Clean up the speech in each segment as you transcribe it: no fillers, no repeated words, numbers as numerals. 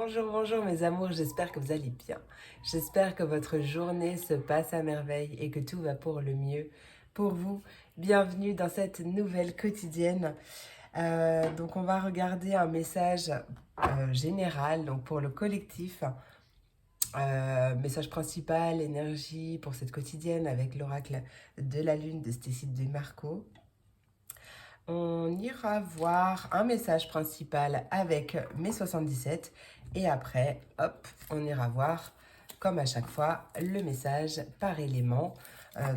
Bonjour, bonjour mes amours, j'espère que vous allez bien. J'espère que votre journée se passe à merveille et que tout va pour le mieux pour vous. Bienvenue dans cette nouvelle quotidienne. Donc on va regarder un message général donc pour le collectif. Message principal, énergie pour cette quotidienne avec l'oracle de la lune de Stécie de Marco. On ira voir un message principal avec mes 77 et après, hop, on ira voir, comme à chaque fois, le message par élément.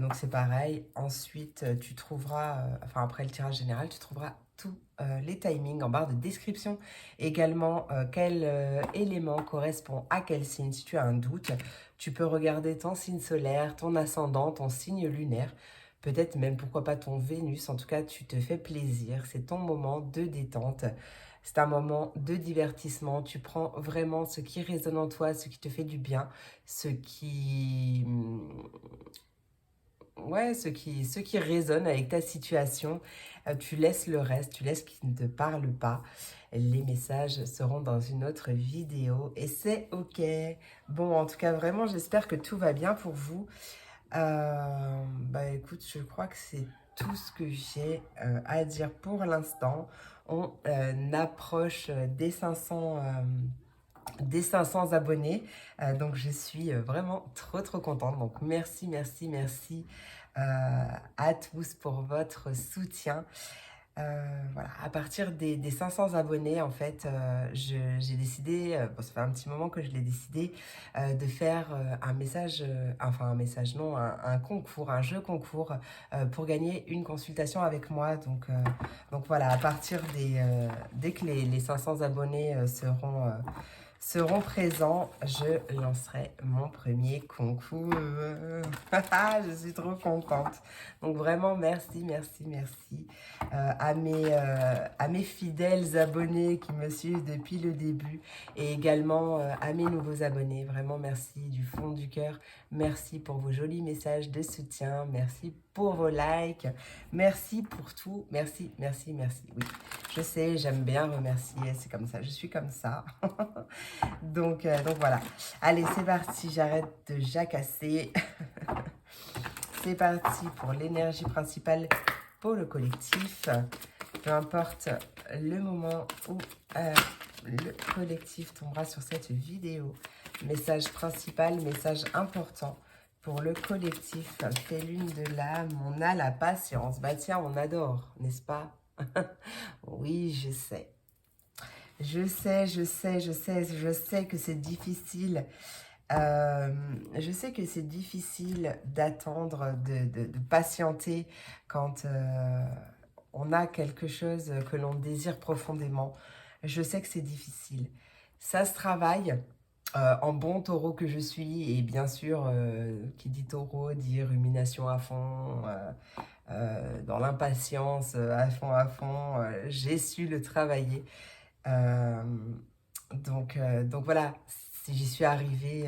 Donc c'est pareil, ensuite tu trouveras, enfin après le tirage général, tu trouveras tous les timings en barre de description. Également, quel élément correspond à quel signe. Si tu as un doute, tu peux regarder ton signe solaire, ton ascendant, ton signe lunaire. Peut-être même, pourquoi pas ton Vénus. En tout cas, tu te fais plaisir. C'est ton moment de détente. C'est un moment de divertissement. Tu prends vraiment ce qui résonne en toi, ce qui te fait du bien, ce qui... Ouais, ce qui résonne avec ta situation. Tu laisses le reste, tu laisses ce qui ne te parle pas. Les messages seront dans une autre vidéo et c'est ok. Bon, en tout cas, vraiment, j'espère que tout va bien pour vous. Bah écoute, je crois que c'est tout ce que j'ai à dire pour l'instant. On approche des 500 abonnés. Donc je suis vraiment trop contente. Donc merci, merci, merci à tous pour votre soutien. Voilà, à partir des 500 abonnés, en fait, j'ai décidé, bon, ça fait un petit moment que je l'ai décidé, de faire un message, enfin un message, non, un concours, un jeu concours pour gagner une consultation avec moi. Donc voilà, à partir dès que les 500 abonnés seront présents, je lancerai mon premier concours. Je suis trop contente. Donc vraiment, merci, merci, merci à mes fidèles abonnés qui me suivent depuis le début et également à mes nouveaux abonnés. Vraiment, merci du fond du cœur. Merci pour vos jolis messages de soutien. Merci pour vos likes. Merci pour tout. Merci, merci, merci. Oui, je sais, j'aime bien remercier. C'est comme ça, je suis comme ça. Donc voilà. Allez, c'est parti. J'arrête de jacasser. C'est parti pour l'énergie principale pour le collectif. Peu importe le moment où le collectif tombera sur cette vidéo. Message principal, message important pour le collectif. Fait lune de l'âme, on a la patience. Bah tiens, on adore, n'est-ce pas? Oui, je sais. Je sais que c'est difficile. Je sais que c'est difficile d'attendre, de patienter quand on a quelque chose que l'on désire profondément. Je sais que c'est difficile. Ça se travaille en bon taureau que je suis. Et bien sûr, qui dit taureau dit rumination à fond, dans l'impatience à fond. J'ai su le travailler. Euh, donc voilà, si j'y suis arrivée,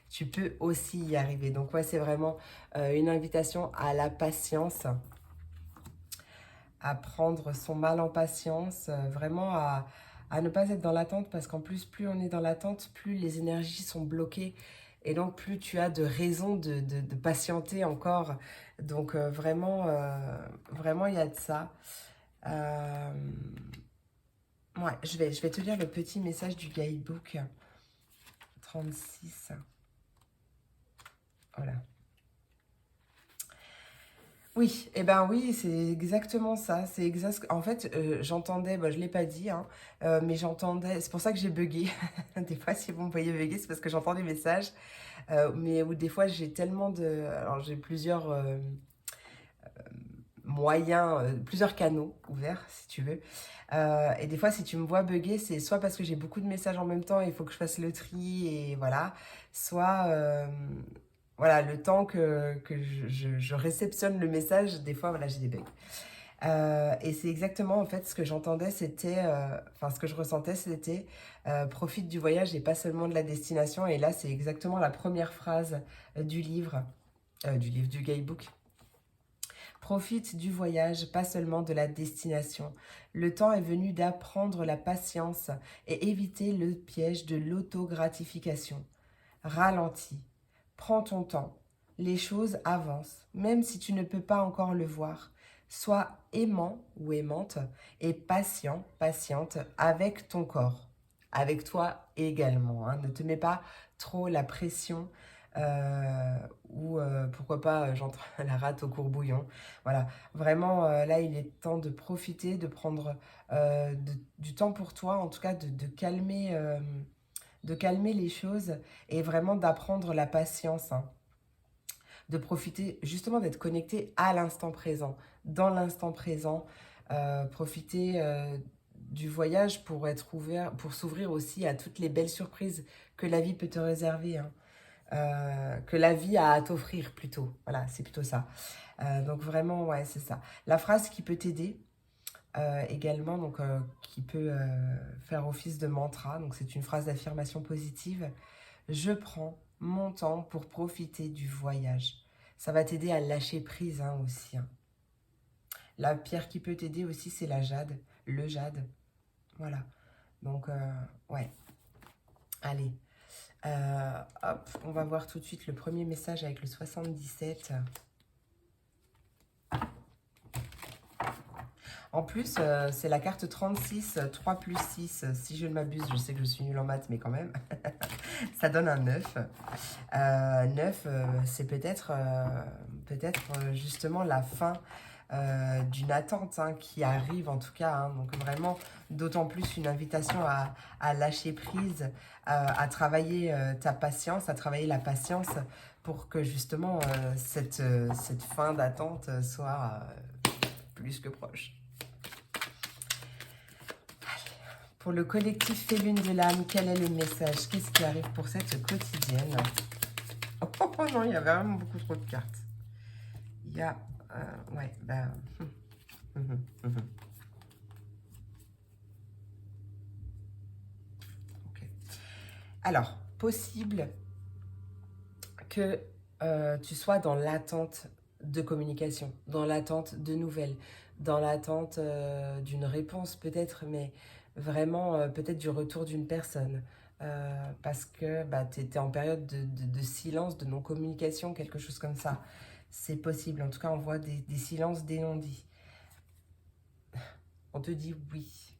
tu peux aussi y arriver. Donc ouais, c'est vraiment une invitation à la patience, à prendre son mal en patience, vraiment à ne pas être dans l'attente, parce qu'en plus, plus on est dans l'attente, plus les énergies sont bloquées, et donc plus tu as de raisons de patienter encore. Donc vraiment, il y a de ça. Ouais, je vais te lire le petit message du guidebook 36. Voilà. Oui, et ben oui, c'est exactement ça. C'est exact. En fait, j'entendais, bah, je ne l'ai pas dit, hein, mais j'entendais. C'est pour ça que j'ai bugué. Des fois, si vous me voyez bugger, c'est parce que j'entends des messages. Mais où des fois, j'ai tellement de. Alors, j'ai plusieurs moyens, plusieurs canaux ouverts, si tu veux. Et des fois, si tu me vois bugger, c'est soit parce que j'ai beaucoup de messages en même temps et il faut que je fasse le tri et voilà, soit voilà, le temps que je réceptionne le message, des fois, voilà, j'ai des bugs. Et c'est exactement en fait ce que j'entendais, c'était, enfin ce que je ressentais, c'était profite du voyage et pas seulement de la destination. Et là, c'est exactement la première phrase du livre du guidebook. Profite du voyage, pas seulement de la destination. Le temps est venu d'apprendre la patience et éviter le piège de l'autogratification. Ralentis, prends ton temps, les choses avancent, même si tu ne peux pas encore le voir. Sois aimant ou aimante et patient, patiente avec ton corps, avec toi également. Hein. Ne te mets pas trop la pression ou pourquoi pas j'entre la rate au courbouillon. Voilà, vraiment là il est temps de profiter, de prendre du temps pour toi, en tout cas de calmer les choses et vraiment d'apprendre la patience, hein. De profiter justement d'être connecté à l'instant présent, dans l'instant présent, profiter du voyage pour être ouvert, pour s'ouvrir aussi à toutes les belles surprises que la vie peut te réserver, hein. Que la vie a à t'offrir plutôt. Voilà, c'est plutôt ça. Donc vraiment, ouais, c'est ça. La phrase qui peut t'aider également, donc qui peut faire office de mantra, donc c'est une phrase d'affirmation positive. Je prends mon temps pour profiter du voyage. Ça va t'aider à lâcher prise hein, aussi. Hein. La pierre qui peut t'aider aussi, c'est la jade, le jade. Voilà. Donc, ouais. Allez. Hop, on va voir tout de suite le premier message avec le 77. En plus, c'est la carte 36, 3 plus 6. Si je ne m'abuse, je sais que je suis nulle en maths, mais quand même. Ça donne un 9. 9, c'est peut-être justement la fin d'une attente hein, qui arrive en tout cas. Hein. Donc vraiment, d'autant plus une invitation à lâcher prise, à travailler ta patience, à travailler la patience pour que justement cette fin d'attente soit plus que proche. Pour le collectif Fée Lune de l'âme, quel est le message? Qu'est-ce qui arrive pour cette quotidienne? Oh non, il y a vraiment beaucoup trop de cartes. Il y a... ouais, ben... Okay. Alors, possible que tu sois dans l'attente de communication, dans l'attente de nouvelles, dans l'attente d'une réponse peut-être, mais vraiment peut-être du retour d'une personne. Parce que bah, tu étais en période de silence, de non-communication, quelque chose comme ça. C'est possible. En tout cas, on voit des silences, des non-dits. On te dit oui.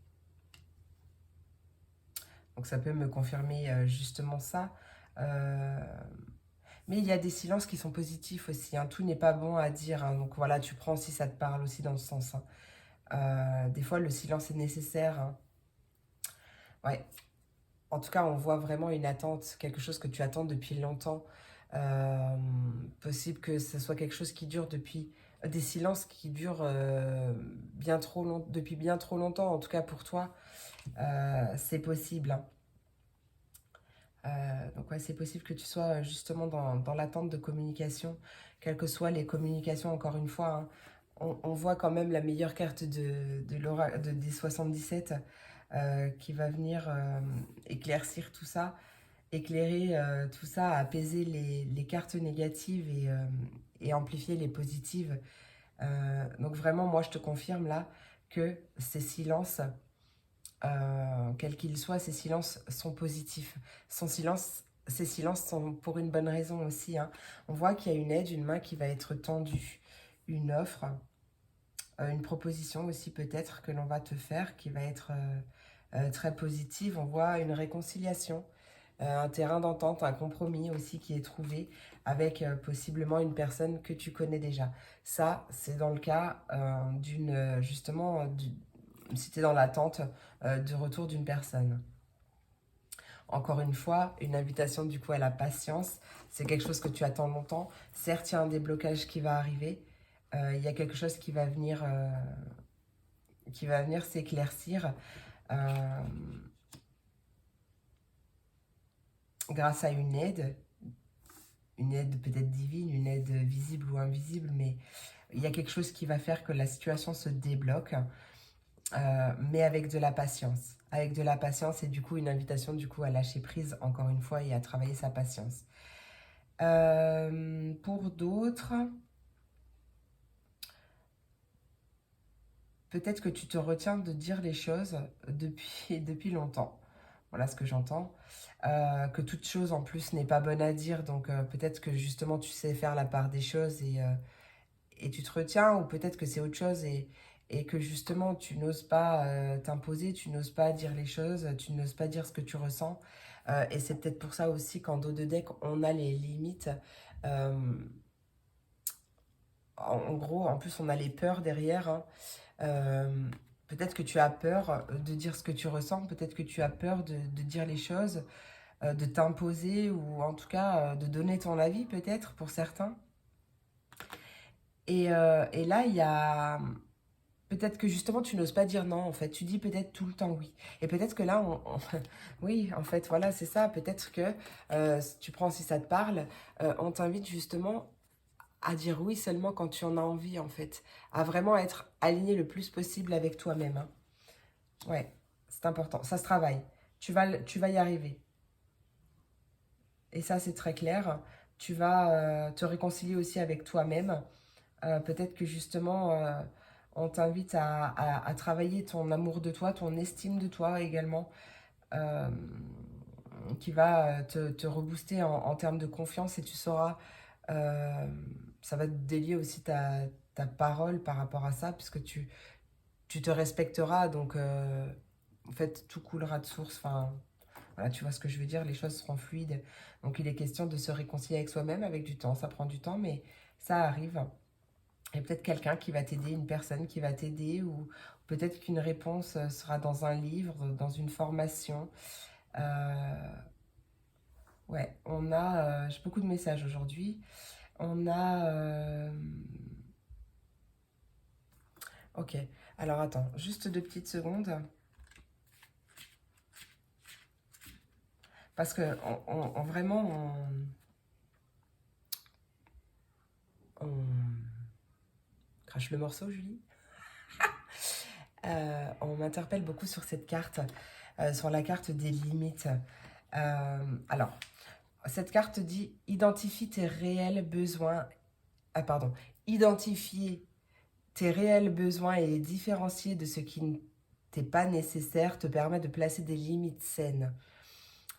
Donc ça peut me confirmer justement ça. Mais il y a des silences qui sont positifs aussi. Hein. Tout n'est pas bon à dire. Hein. Donc voilà, tu prends si ça te parle aussi dans ce sens. Hein. Des fois, le silence est nécessaire. Hein. Ouais. En tout cas, on voit vraiment une attente, quelque chose que tu attends depuis longtemps. Possible que ce soit quelque chose qui dure depuis... Des silences qui durent depuis bien trop longtemps, en tout cas pour toi. C'est possible. Hein. Donc ouais, c'est possible que tu sois justement dans l'attente de communication, quelles que soient les communications, encore une fois. Hein. On voit quand même la meilleure carte des 77 qui va venir éclaircir tout ça, éclairer tout ça, apaiser les cartes négatives et amplifier les positives. Donc vraiment, moi, je te confirme là que ces silences... quels qu'ils soient, ces silences sont positifs. Ces silences sont pour une bonne raison aussi. Hein. On voit qu'il y a une aide, une main qui va être tendue, une offre, une proposition aussi peut-être que l'on va te faire qui va être très positive. On voit une réconciliation, un terrain d'entente, un compromis aussi qui est trouvé avec possiblement une personne que tu connais déjà. Ça, c'est dans le cas si tu es dans l'attente de retour d'une personne. Encore une fois, une invitation du coup à la patience. C'est quelque chose que tu attends longtemps. Certes, il y a un déblocage qui va arriver. Il y a quelque chose qui va venir s'éclaircir grâce à une aide peut-être divine, une aide visible ou invisible, mais il y a quelque chose qui va faire que la situation se débloque. Mais avec de la patience. Avec de la patience et du coup une invitation du coup à lâcher prise encore une fois et à travailler sa patience. Pour d'autres, peut-être que tu te retiens de dire les choses depuis longtemps. Voilà ce que j'entends. Que toute chose en plus n'est pas bonne à dire, donc peut-être que justement tu sais faire la part des choses et tu te retiens, ou peut-être que c'est autre chose et que justement tu n'oses pas t'imposer, tu n'oses pas dire les choses, tu n'oses pas dire ce que tu ressens. Et c'est peut-être pour ça aussi qu'en dos de deck, on a les limites. Euh, en gros, en plus, on a les peurs derrière, hein. Euh, peut-être que tu as peur de dire ce que tu ressens, peut-être que tu as peur de dire les choses, de t'imposer ou en tout cas de donner ton avis peut-être pour certains. Et là, il y a peut-être que justement tu n'oses pas dire non en fait, tu dis peut-être tout le temps oui. Et peut-être que là, oui, en fait, voilà, c'est ça. Peut-être que si tu prends si ça te parle, on t'invite justement à dire oui seulement quand tu en as envie en fait, à vraiment être aligné le plus possible avec toi-même, hein. Ouais, c'est important, ça se travaille. Tu vas y arriver. Et ça, c'est très clair. Tu vas te réconcilier aussi avec toi-même. Peut-être que justement, on t'invite à travailler ton amour de toi, ton estime de toi également, euh, qui va te rebooster en termes de confiance et tu sauras, euh, ça va te délier aussi ta parole par rapport à ça, puisque tu te respecteras, donc en fait, tout coulera de source. Enfin, voilà, tu vois ce que je veux dire, les choses seront fluides. Donc, il est question de se réconcilier avec soi-même avec du temps. Ça prend du temps, mais ça arrive. Et peut-être quelqu'un qui va t'aider, une personne qui va t'aider, ou peut-être qu'une réponse sera dans un livre, dans une formation. Euh, ouais, on a... j'ai beaucoup de messages aujourd'hui. On a... ok, alors attends, juste 2 petites secondes. Parce que vraiment, on crache le morceau, Julie. On m'interpelle beaucoup sur cette carte, sur la carte des limites. Alors, cette carte dit identifie tes réels besoins. Ah, pardon. Identifier tes réels besoins et les différencier de ce qui n'est pas nécessaire te permet de placer des limites saines.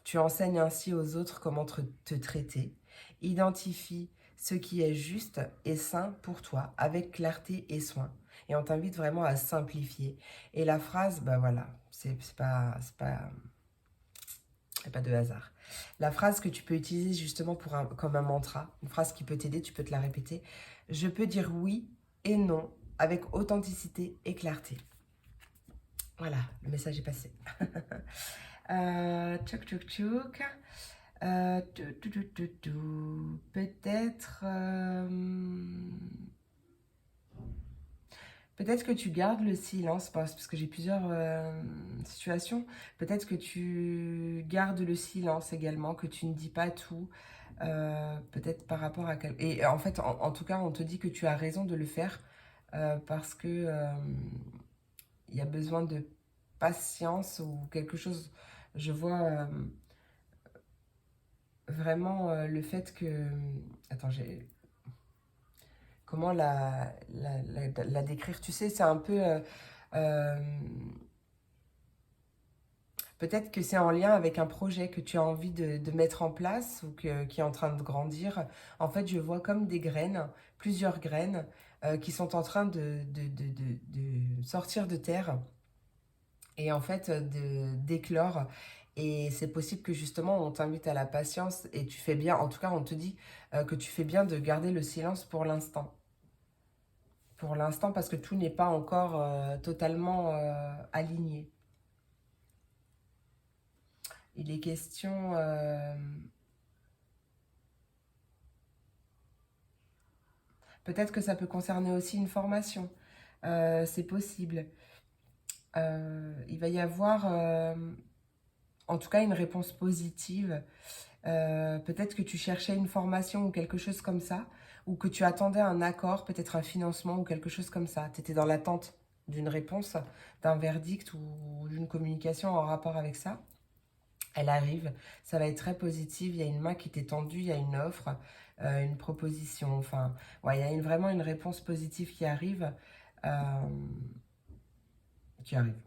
Tu enseignes ainsi aux autres comment te traiter. Identifie ce qui est juste et sain pour toi, avec clarté et soin. Et on t'invite vraiment à simplifier. Et la phrase, bah voilà, c'est pas de hasard. La phrase que tu peux utiliser justement comme un mantra, une phrase qui peut t'aider, tu peux te la répéter. Je peux dire oui et non avec authenticité et clarté. Voilà, le message est passé. Tchouk tchouk tchouk. Peut-être... peut-être que tu gardes le silence, parce que j'ai plusieurs situations. Peut-être que tu gardes le silence également, que tu ne dis pas tout. Peut-être par rapport à... Et en fait, en tout cas, on te dit que tu as raison de le faire parce que il y a besoin de patience ou quelque chose. Je vois vraiment le fait que... Attends, j'ai... Comment la décrire? Tu sais, c'est un peu... euh, peut-être que c'est en lien avec un projet que tu as envie de mettre en place ou qui est en train de grandir. En fait, je vois comme des graines, plusieurs graines qui sont en train de sortir de terre et en fait d'éclore. Et c'est possible que justement on t'invite à la patience et tu fais bien, en tout cas on te dit que tu fais bien de garder le silence pour l'instant. Pour l'instant parce que tout n'est pas encore totalement aligné. Il est question... peut-être que ça peut concerner aussi une formation. C'est possible. Il va y avoir en tout cas une réponse positive. Peut-être que tu cherchais une formation ou quelque chose comme ça, ou que tu attendais un accord, peut-être un financement ou quelque chose comme ça. Tu étais dans l'attente d'une réponse, d'un verdict ou d'une communication en rapport avec ça. Elle arrive, ça va être très positif, il y a une main qui t'est tendue, il y a une offre, une proposition, enfin, ouais, il y a vraiment une réponse positive qui arrive. Euh, qui arrive.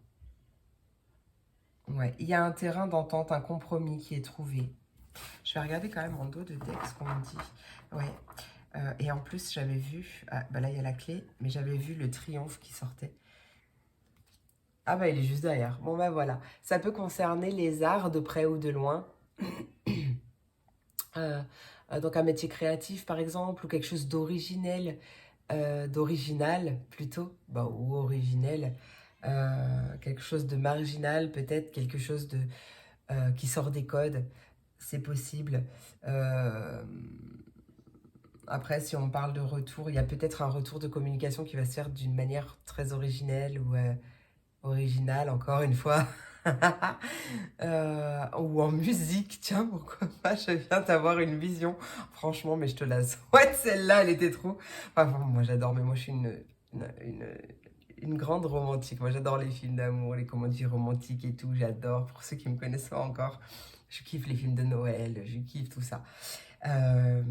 Ouais, il y a un terrain d'entente, un compromis qui est trouvé. Je vais regarder quand même en dos de deck ce qu'on me dit. Ouais. Et en plus, j'avais vu... Ah, bah là, il y a la clé. Mais j'avais vu le triomphe qui sortait. Ah bah, il est juste derrière. Bon bah voilà. Ça peut concerner les arts de près ou de loin. Euh, donc un métier créatif, par exemple, ou quelque chose d'originel, d'original plutôt, bah, ou originel. Quelque chose de marginal, peut-être quelque chose de qui sort des codes. C'est possible. Euh, Après, si on parle de retour, il y a peut-être un retour de communication qui va se faire d'une manière très originelle ou originale, encore une fois. Ou en musique, tiens, pourquoi pas, je viens d'avoir une vision. Franchement, mais je te la souhaite, celle-là, elle était trop... Enfin, bon, moi j'adore, mais moi je suis une, une grande romantique. Moi j'adore les films d'amour, les comédies romantiques et tout, j'adore. Pour ceux qui me connaissent pas encore, je kiffe les films de Noël, je kiffe tout ça. Euh,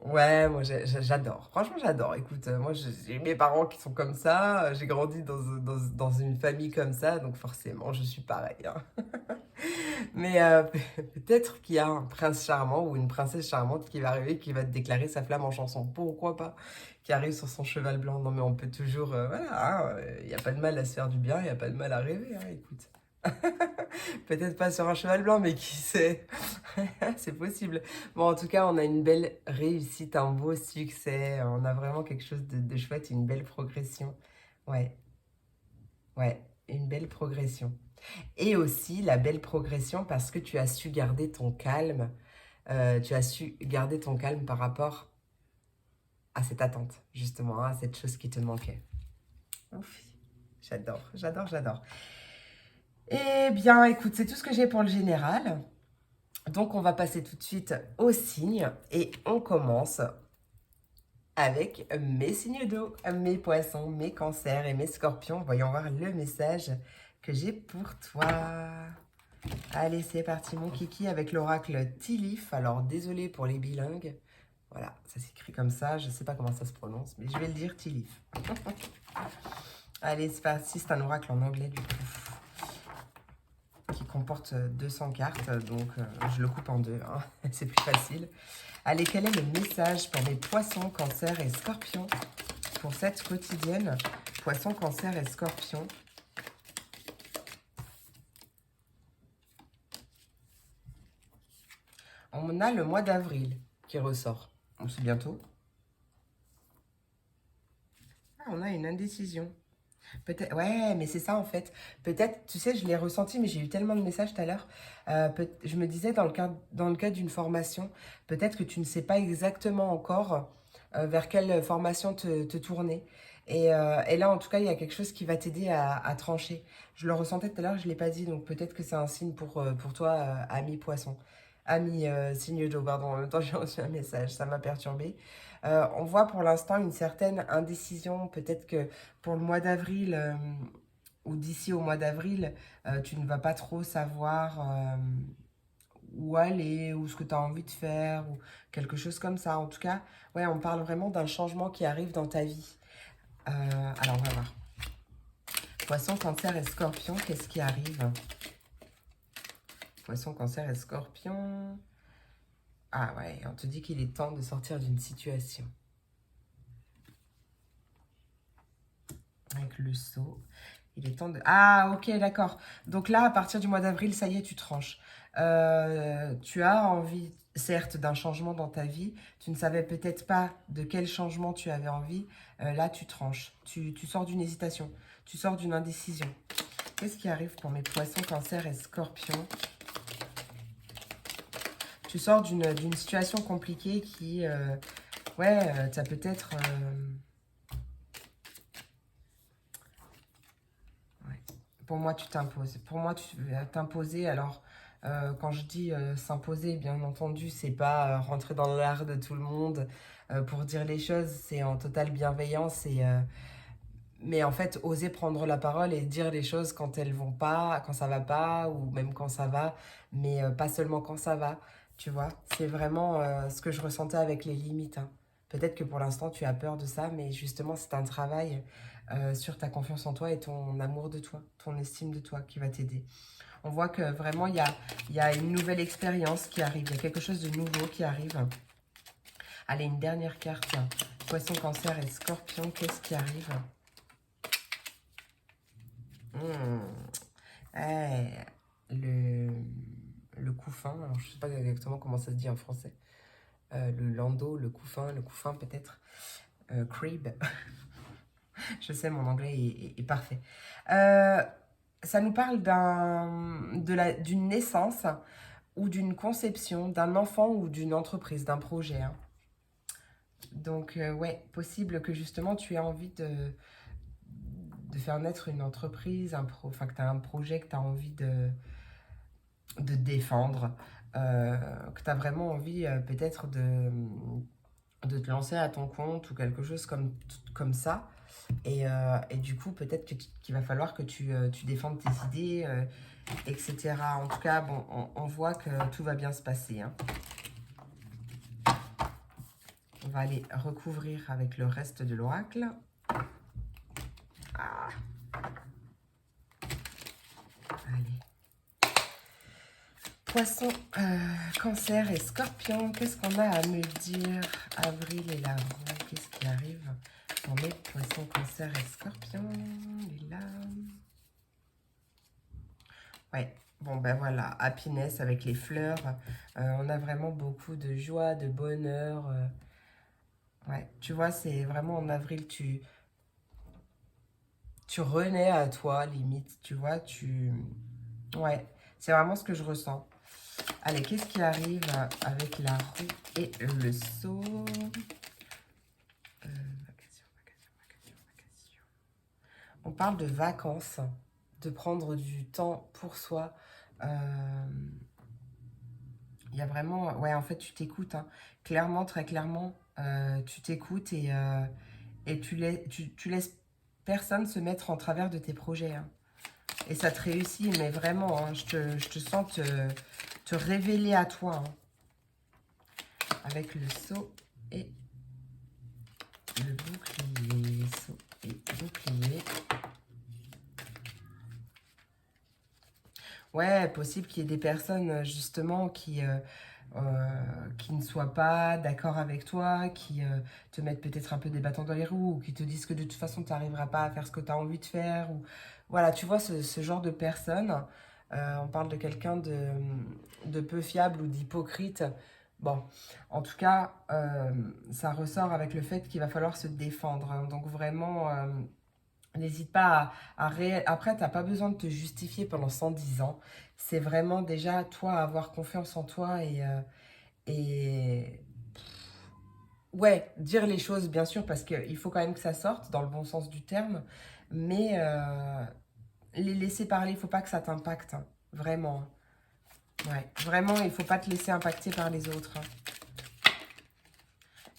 Ouais, moi j'adore. Franchement, j'adore. Écoute, moi j'ai mes parents qui sont comme ça. J'ai grandi dans une famille comme ça, donc forcément je suis pareil, hein. Mais peut-être qu'il y a un prince charmant ou une princesse charmante qui va arriver, qui va te déclarer sa flamme en chanson. Pourquoi pas? Qui arrive sur son cheval blanc. Non, mais on peut toujours. Voilà, il n'y a pas de mal à se faire du bien, il n'y a pas de mal à rêver, hein, écoute. Peut-être pas sur un cheval blanc, mais qui sait? C'est possible. Bon, en tout cas, on a une belle réussite, un beau succès. On a vraiment quelque chose de chouette, une belle progression. Ouais, ouais, une belle progression. Et aussi la belle progression parce que tu as su garder ton calme. Tu as su garder ton calme par rapport à cette attente, justement, hein, à cette chose qui te manquait. Ouf, j'adore, j'adore, j'adore. Eh bien, écoute, c'est tout ce que j'ai pour le général. Donc, on va passer tout de suite aux signes et on commence avec mes signes d'eau, mes poissons, mes cancers et mes scorpions. Voyons voir le message que j'ai pour toi. Allez, c'est parti mon kiki avec l'oracle Tilif. Alors, désolé pour les bilingues. Voilà, ça s'écrit comme ça. Je ne sais pas comment ça se prononce, mais je vais le dire Tilif. Allez, c'est parti. C'est un oracle en anglais du coup, qui comporte 200 cartes. Donc, je le coupe en deux, hein. C'est plus facile. Allez, quel est le message pour mes poissons, cancers et scorpions pour cette quotidienne? Poissons, cancer et scorpions. On a le mois d'avril qui ressort. On sait bientôt. Ah, on a une indécision. Peut-être, ouais, mais c'est ça en fait. Peut-être, tu sais, je l'ai ressenti, mais j'ai eu tellement de messages tout à l'heure. Je me disais dans le cadre d'une formation, peut-être que tu ne sais pas exactement encore vers quelle formation te tourner. Et là, en tout cas, il y a quelque chose qui va t'aider à trancher. Je le ressentais tout à l'heure, je ne l'ai pas dit, donc peut-être que c'est un signe pour toi, ami poisson. Ami signe d'eau, pardon, en même temps, j'ai reçu un message, ça m'a perturbée. On voit pour l'instant une certaine indécision, peut-être que pour le mois d'avril ou d'ici au mois d'avril, tu ne vas pas trop savoir où aller ou ce que tu as envie de faire ou quelque chose comme ça. En tout cas, ouais, on parle vraiment d'un changement qui arrive dans ta vie. Alors, on va voir. Poisson, cancer et scorpion, qu'est-ce qui arrive? Poisson, cancer et scorpion. Ah ouais, on te dit qu'il est temps de sortir d'une situation. Avec le seau. Il est temps de... Ah, ok, d'accord. Donc là, à partir du mois d'avril, ça y est, tu tranches. Tu as envie, certes, d'un changement dans ta vie. Tu ne savais peut-être pas de quel changement tu avais envie. Là, tu tranches. Tu sors d'une hésitation. Tu sors d'une indécision. Qu'est-ce qui arrive pour mes poissons, cancer et scorpions? Tu sors d'une situation compliquée qui... ouais, tu as peut-être... Pour moi, tu t'imposes. Pour moi, tu vas t'imposer. Alors, quand je dis s'imposer, bien entendu, c'est pas rentrer dans l'art de tout le monde pour dire les choses. C'est en totale bienveillance. Mais en fait, oser prendre la parole et dire les choses quand elles vont pas, quand ça va pas, ou même quand ça va, mais pas seulement quand ça va. Tu vois, c'est vraiment ce que je ressentais avec les limites, hein. Peut-être que pour l'instant, tu as peur de ça, mais justement, c'est un travail sur ta confiance en toi et ton amour de toi, ton estime de toi qui va t'aider. On voit que vraiment, il y a une nouvelle expérience qui arrive, il y a quelque chose de nouveau qui arrive. Allez, une dernière carte. Poisson, Cancer et Scorpion, qu'est-ce qui arrive? Eh, le couffin, alors je ne sais pas exactement comment ça se dit en français. Le landau, le couffin peut-être. Crib. Je sais, mon anglais est parfait. Ça nous parle d'une naissance ou d'une conception d'un enfant ou d'une entreprise, d'un projet. Hein. Donc, ouais, possible que justement tu aies envie de faire naître une entreprise, enfin que tu as un projet que tu as envie de défendre, que tu as vraiment envie peut-être de te lancer à ton compte ou quelque chose comme ça. Et du coup, peut-être qu'il va falloir que tu défendes tes idées, etc. En tout cas, bon, on voit que tout va bien se passer. Hein. On va aller recouvrir avec le reste de l'oracle. Ah. Allez. Poisson, Cancer et Scorpion, qu'est-ce qu'on a à me dire? Avril et la roue, qu'est-ce qui arrive pour mes Poissons, Cancer et Scorpion? Et là... Ouais, bon ben voilà, happiness avec les fleurs. On a vraiment beaucoup de joie, de bonheur. Ouais, tu vois, c'est vraiment en avril, tu renais à toi, limite, tu vois, Ouais, c'est vraiment ce que je ressens. Allez, qu'est-ce qui arrive avec la roue et le seau? Vacation. On parle de vacances, de prendre du temps pour soi. Il y a vraiment... Ouais, en fait, tu t'écoutes. Hein. Clairement, très clairement, tu t'écoutes et tu laisses personne se mettre en travers de tes projets. Hein. Et ça te réussit, mais vraiment, hein, je te sens te révéler à toi. Hein. Avec le seau et le bouclier. Seau et bouclier. Ouais, possible qu'il y ait des personnes, justement, qui ne soient pas d'accord avec toi, qui te mettent peut-être un peu des bâtons dans les roues, ou qui te disent que de toute façon, tu n'arriveras pas à faire ce que tu as envie de faire. Ou... Voilà, tu vois, ce genre de personnes, on parle de quelqu'un de peu fiable ou d'hypocrite. Bon, en tout cas, ça ressort avec le fait qu'il va falloir se défendre. Hein. Donc vraiment, n'hésite pas Après, tu n'as pas besoin de te justifier pendant 110 ans. C'est vraiment déjà toi à avoir confiance en toi et ouais, dire les choses, bien sûr, parce qu'il faut quand même que ça sorte dans le bon sens du terme, mais les laisser parler, il ne faut pas que ça t'impacte, hein, vraiment. Ouais, vraiment, il ne faut pas te laisser impacter par les autres. Hein.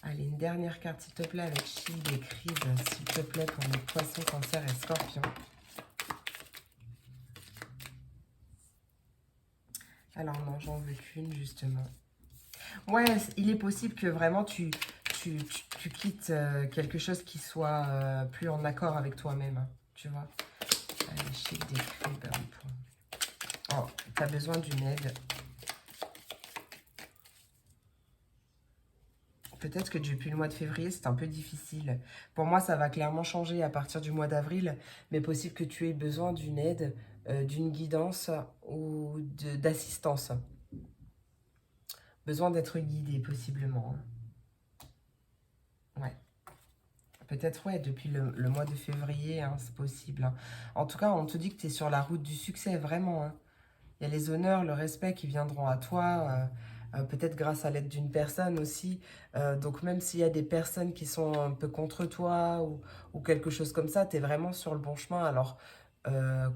Allez, une dernière carte, s'il te plaît, avec Shield et Creed, s'il te plaît, pour mes Poissons, Cancer et Scorpion. Alors non, j'en veux qu'une, justement. Ouais, il est possible que vraiment tu quittes quelque chose qui soit plus en accord avec toi-même, hein, tu vois. Allez, chic des cribs. Oh, tu as besoin d'une aide. Peut-être que depuis le mois de février, c'est un peu difficile. Pour moi, ça va clairement changer à partir du mois d'avril, mais possible que tu aies besoin d'une aide, d'une guidance ou d'assistance. Besoin d'être guidé, possiblement. Ouais. Peut-être, ouais, depuis le mois de février, hein, c'est possible. Hein. En tout cas, on te dit que tu es sur la route du succès, vraiment. Hein. Il y a les honneurs, le respect qui viendront à toi, peut-être grâce à l'aide d'une personne aussi. Donc même s'il y a des personnes qui sont un peu contre toi ou quelque chose comme ça, tu es vraiment sur le bon chemin. Alors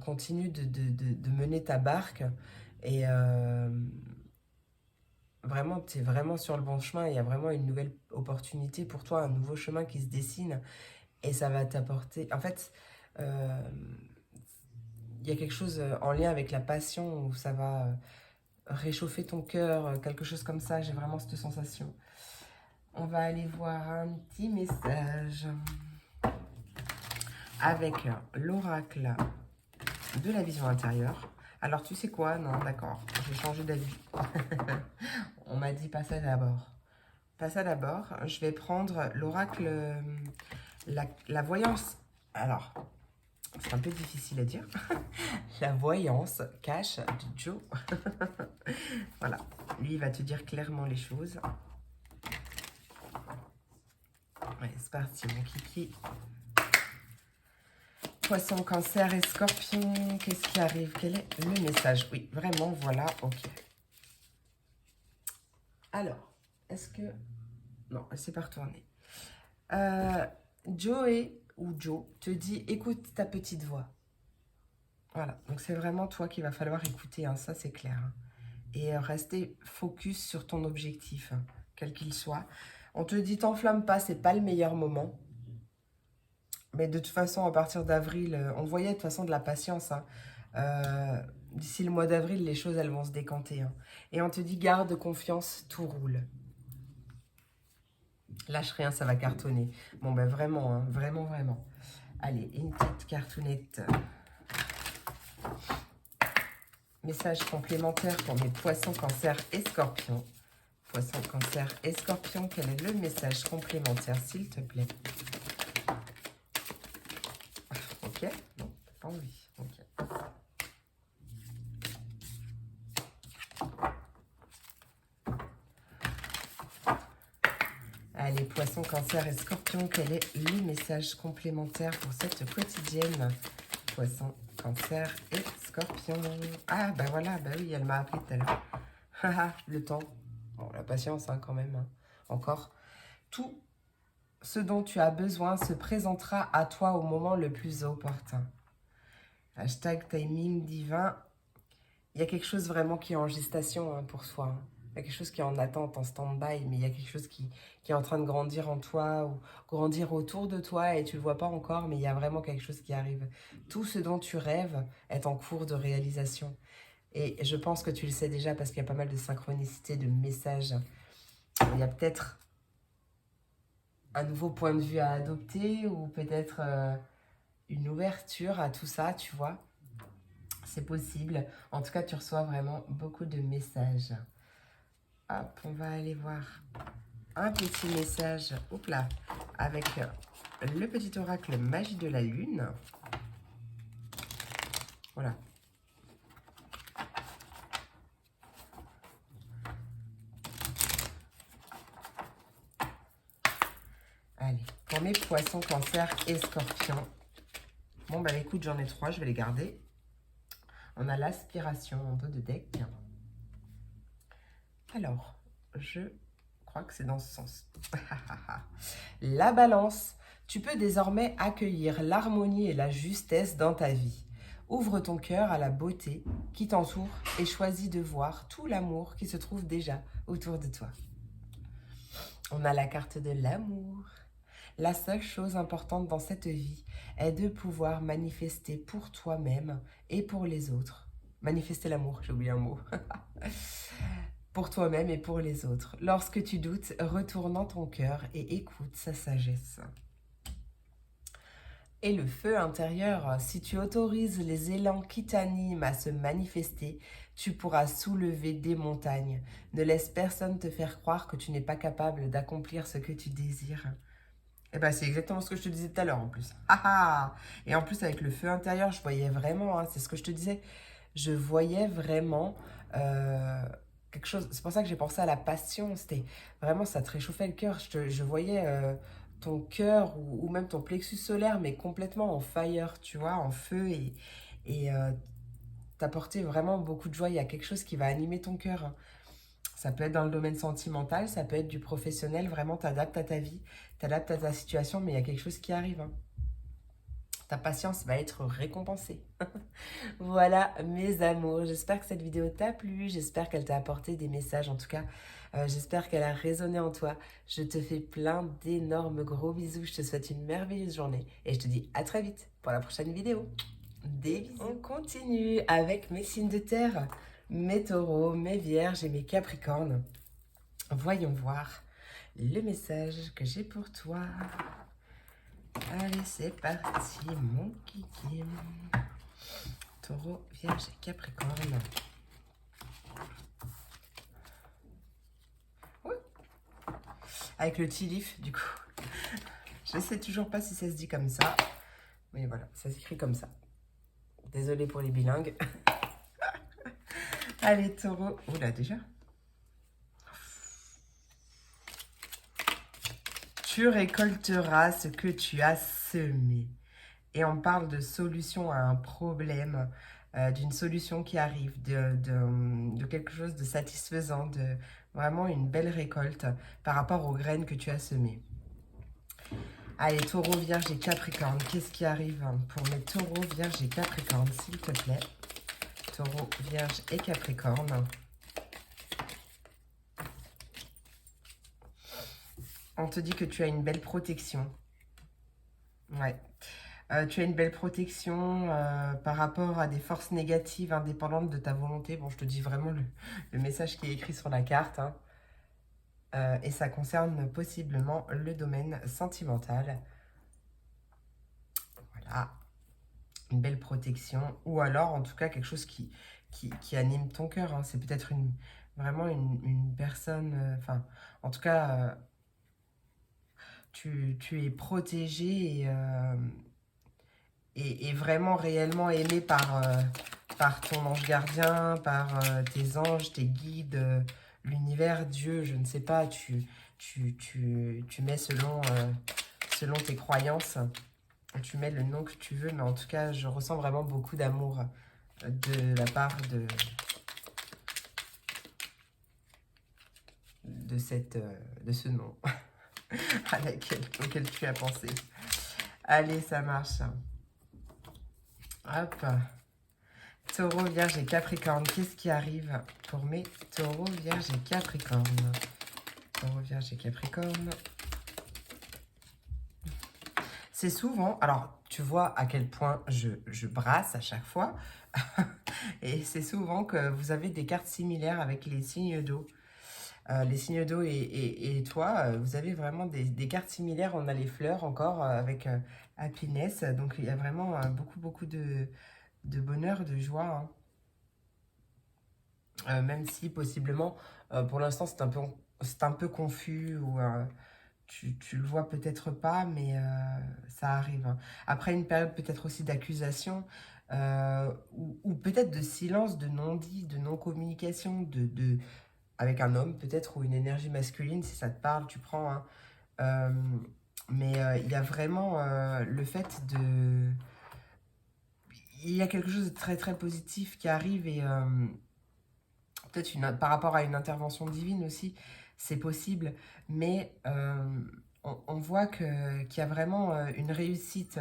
continue de mener ta barque et vraiment, tu es vraiment sur le bon chemin. Il y a vraiment une nouvelle opportunité pour toi, un nouveau chemin qui se dessine et ça va t'apporter... En fait... il y a quelque chose en lien avec la passion où ça va réchauffer ton cœur, quelque chose comme ça. J'ai vraiment cette sensation. On va aller voir un petit message. avec l'oracle de la vision intérieure. Alors, tu sais quoi? Non, d'accord, j'ai changé d'avis. On m'a dit pas ça d'abord. Pas ça d'abord. Je vais prendre l'oracle, la voyance. Alors, c'est un peu difficile à dire. La voyance cache de Joe. Voilà. Lui, il va te dire clairement les choses. Ouais, c'est parti, mon kiki. Poisson, cancer et scorpion. Qu'est-ce qui arrive? Quel est le message? Oui, vraiment, voilà, ok. Alors, est-ce que... Non, elle s'est pas retournée. Joey ou Joe te dit, écoute ta petite voix. Voilà, donc c'est vraiment toi qu'il va falloir écouter, hein, ça c'est clair. Hein. Et rester focus sur ton objectif, hein, quel qu'il soit. On te dit, t'enflamme pas, c'est pas le meilleur moment. Mais de toute façon, à partir d'avril, on voyait de toute façon de la patience. Hein. D'ici le mois d'avril, les choses, elles vont se décanter. Hein. Et on te dit, garde confiance, tout roule. Lâche rien, ça va cartonner. Bon, ben vraiment, hein, vraiment, vraiment. Allez, une petite cartonnette. Message complémentaire pour mes poissons, cancer et scorpions. Poissons, cancer et scorpions, quel est le message complémentaire, s'il te plaît? Ok, non, t'as pas envie. Ok. Allez, poissons, cancer et scorpions, quel est le message complémentaire pour cette quotidienne? Poissons, cancer et scorpions. Ah, bah voilà, bah oui, elle m'a appelé tout à l'heure. Haha, le temps. Bon, la patience, hein, quand même. Hein. Encore. Tout ce dont tu as besoin se présentera à toi au moment le plus opportun. Hashtag timing divin. Il y a quelque chose vraiment qui est en gestation hein, pour soi. Hein. Il y a quelque chose qui est en attente, en stand-by, mais il y a quelque chose qui est en train de grandir en toi ou grandir autour de toi et tu ne le vois pas encore, mais il y a vraiment quelque chose qui arrive. Tout ce dont tu rêves est en cours de réalisation. Et je pense que tu le sais déjà parce qu'il y a pas mal de synchronicité, de messages. Il y a peut-être un nouveau point de vue à adopter ou peut-être une ouverture à tout ça, tu vois. C'est possible. En tout cas, tu reçois vraiment beaucoup de messages. Hop, on va aller voir un petit message, hop là, avec le petit oracle magie de la lune. Voilà. Allez, pour mes poissons, cancer et scorpions. Bon, bah écoute, j'en ai 3, je vais les garder. On a l'aspiration en dos de deck. Alors, je crois que c'est dans ce sens. La balance. Tu peux désormais accueillir l'harmonie et la justesse dans ta vie. Ouvre ton cœur à la beauté qui t'entoure et choisis de voir tout l'amour qui se trouve déjà autour de toi. On a la carte de l'amour. La seule chose importante dans cette vie est de pouvoir manifester pour toi-même et pour les autres. Manifester l'amour, j'ai oublié un mot. Pour toi-même et pour les autres. Lorsque tu doutes, retourne dans ton cœur et écoute sa sagesse. Et le feu intérieur, si tu autorises les élans qui t'animent à se manifester, tu pourras soulever des montagnes. Ne laisse personne te faire croire que tu n'es pas capable d'accomplir ce que tu désires. Eh ben, c'est exactement ce que je te disais tout à l'heure en plus. Et en plus, avec le feu intérieur, je voyais vraiment, hein, c'est ce que je te disais, je voyais vraiment quelque chose. C'est pour ça que j'ai pensé à la passion. C'était vraiment, ça te réchauffait le cœur. Je voyais ton cœur ou même ton plexus solaire, mais complètement en fire, tu vois, en feu et t'apporter vraiment beaucoup de joie. Il y a quelque chose qui va animer ton cœur. Hein. Ça peut être dans le domaine sentimental, ça peut être du professionnel. Vraiment, t'adaptes à ta vie, t'adaptes à ta situation, mais il y a quelque chose qui arrive. Hein. Ta patience va être récompensée. Voilà mes amours, j'espère que cette vidéo t'a plu, j'espère qu'elle t'a apporté des messages en tout cas, j'espère qu'elle a résonné en toi. Je te fais plein d'énormes gros bisous, je te souhaite une merveilleuse journée et je te dis à très vite pour la prochaine vidéo. Des bisous. On continue avec mes signes de terre, mes taureaux, mes vierges et mes capricornes. Voyons voir le message que j'ai pour toi. Allez, c'est parti, mon kiki. Taureau, Vierge et Capricorne. Ouais. Avec le tilif, du coup. Je sais toujours pas si ça se dit comme ça. Mais voilà, ça s'écrit comme ça. Désolée pour les bilingues. Allez, Taureau. Oula, déjà. Tu récolteras ce que tu as semé. Et on parle de solution à un problème, d'une solution qui arrive, de quelque chose de satisfaisant, de vraiment une belle récolte par rapport aux graines que tu as semées. Allez, Taureau, Vierge et Capricorne, qu'est-ce qui arrive pour mes Taureaux, Vierge et Capricorne, s'il te plaît? Taureau, Vierge et Capricorne. On te dit que tu as une belle protection. Ouais. Tu as une belle protection par rapport à des forces négatives indépendantes de ta volonté. Bon, je te dis vraiment le message qui est écrit sur la carte. Hein. Et ça concerne possiblement le domaine sentimental. Voilà. Une belle protection. Ou alors, en tout cas, quelque chose qui anime ton cœur. Hein. C'est peut-être vraiment une personne... Enfin, en tout cas, tu es protégé et vraiment réellement aimé par ton ange gardien, par tes anges, tes guides, l'univers, Dieu, je ne sais pas, tu mets selon tes croyances, tu mets le nom que tu veux, mais en tout cas, je ressens vraiment beaucoup d'amour de la part de ce nom auquel tu as pensé. Allez, ça marche. Hop. Taureau, Vierge et Capricorne, qu'est-ce qui arrive pour mes Taureaux, Vierge et Capricorne? Taureau, Vierge et Capricorne. C'est souvent, alors tu vois à quel point je brasse à chaque fois, et c'est souvent que vous avez des cartes similaires avec les signes d'eau. Les signes d'eau et toi, vous avez vraiment des cartes similaires. On a les fleurs encore avec Happiness, donc il y a vraiment beaucoup de bonheur, de joie. Hein. Même si possiblement, pour l'instant, c'est un peu confus ou tu le vois peut-être pas, mais ça arrive. Hein. Après une période peut-être aussi d'accusation ou peut-être de silence, de non-dit, de non-communication, avec un homme peut-être ou une énergie masculine, si ça te parle, tu prends. Hein. Euh, mais il y a vraiment le fait de... Il y a quelque chose de très très positif qui arrive et peut-être par rapport à une intervention divine aussi, c'est possible, mais on voit qu'il y a vraiment une réussite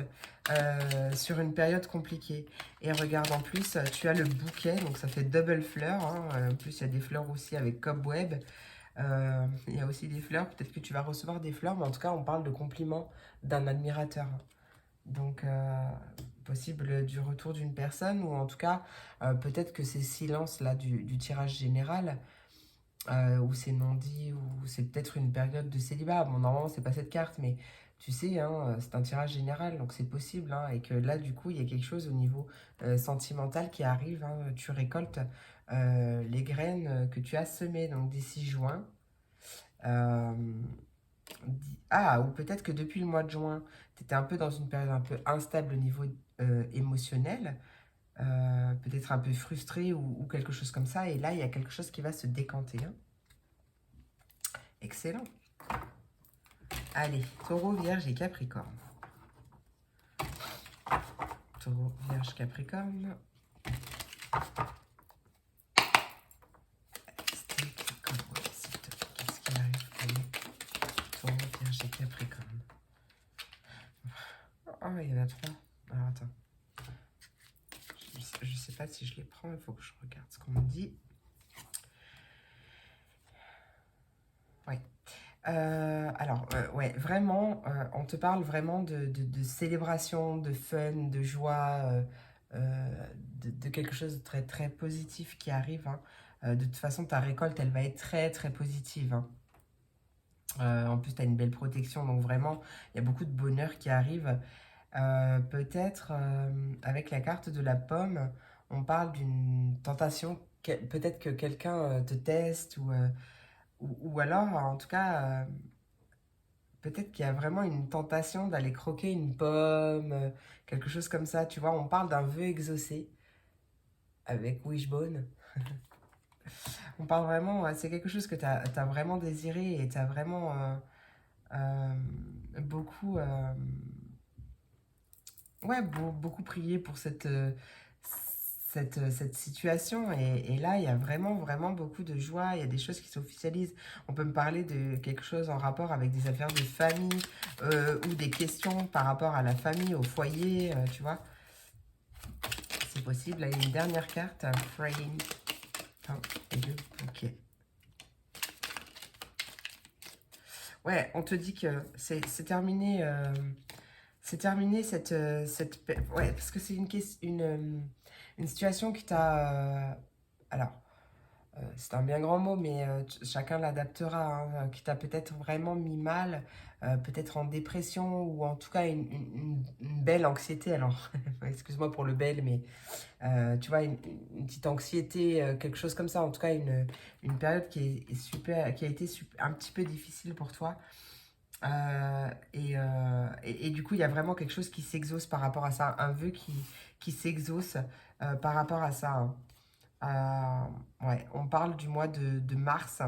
sur une période compliquée. Et regarde, en plus, tu as le bouquet, donc ça fait double fleur. Hein. En plus, il y a des fleurs aussi avec cobweb. Il y a aussi des fleurs, peut-être que tu vas recevoir des fleurs, mais en tout cas, on parle de compliments d'un admirateur. Donc, possible du retour d'une personne, ou en tout cas, peut-être que ces silences-là du tirage général, ou c'est non-dit, ou c'est peut-être une période de célibat. Bon, normalement, c'est pas cette carte, mais tu sais, hein, c'est un tirage général, donc c'est possible, hein, et que là, du coup, il y a quelque chose au niveau sentimental qui arrive. Hein, tu récoltes les graines que tu as semées, donc d'ici juin. Euh, Ah, ou peut-être que depuis le mois de juin, tu étais un peu dans une période un peu instable au niveau émotionnel, peut-être un peu frustré ou quelque chose comme ça, et là, il y a quelque chose qui va se décanter. Hein. Excellent. Allez, Taureau, Vierge et Capricorne. Taureau, Vierge, Capricorne. Qu'est-ce qui arrive pour nous? Taureau, Vierge et Capricorne. Oh, il y en a trois. Alors, attends. Je sais pas si je les prends, il faut que je regarde ce qu'on me dit. Oui. Alors, ouais, vraiment, on te parle vraiment de célébration, de fun, de joie, de quelque chose de très, très positif qui arrive. Hein. De toute façon, ta récolte, elle va être très, très positive. Hein. En plus, tu as une belle protection, donc vraiment, il y a beaucoup de bonheur qui arrive. Peut-être, avec la carte de la pomme, on parle d'une tentation, peut-être que quelqu'un te teste, ou alors, en tout cas, peut-être qu'il y a vraiment une tentation d'aller croquer une pomme, quelque chose comme ça, tu vois. On parle d'un vœu exaucé avec Wishbone. On parle vraiment, c'est quelque chose que tu as vraiment désiré et tu as vraiment beaucoup, ouais, beaucoup prié pour cette situation. Et là, il y a vraiment, vraiment beaucoup de joie. Il y a des choses qui s'officialisent. On peut me parler de quelque chose en rapport avec des affaires de famille ou des questions par rapport à la famille, au foyer, tu vois. C'est possible. Là, il y a une dernière carte, frame. Un et deux, ok. Ouais, on te dit que c'est terminé. C'est terminé ouais, parce que c'est une situation qui t'a... alors, c'est un bien grand mot, mais chacun l'adaptera, hein, qui t'a peut-être vraiment mis mal, peut-être en dépression, ou en tout cas une belle anxiété. Alors, excuse-moi pour le bel, mais tu vois, une petite anxiété, quelque chose comme ça. En tout cas, une période est super, qui a été un petit peu difficile pour toi. Et du coup, il y a vraiment quelque chose qui s'exauce par rapport à ça, un vœu qui s'exauce par rapport à ça, hein. Ouais, on parle du mois de mars.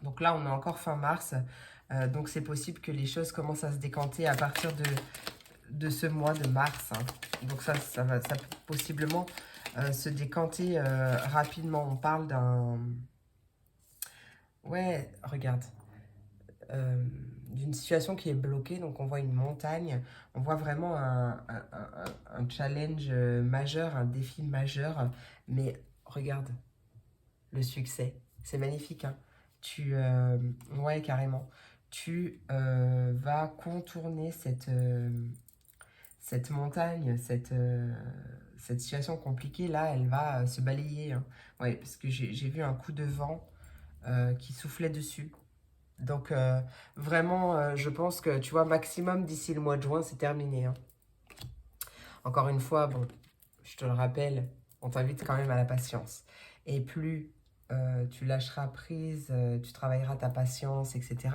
Donc là, on est encore fin mars. Donc c'est possible que les choses commencent à se décanter à partir de ce mois de mars, hein. Donc ça peut possiblement se décanter rapidement. On parle d'un... Ouais, regarde. D'une situation qui est bloquée. Donc on voit une montagne, on voit vraiment un challenge majeur, un défi majeur. Mais regarde, le succès, c'est magnifique, hein. Ouais, carrément. Tu vas contourner cette montagne, cette situation compliquée. Là, elle va se balayer, hein. Ouais, parce que j'ai vu un coup de vent qui soufflait dessus. Donc, vraiment, je pense que, tu vois, maximum d'ici le mois de juin, c'est terminé, hein. Encore une fois, bon, je te le rappelle, on t'invite quand même à la patience. Et plus tu lâcheras prise, tu travailleras ta patience, etc.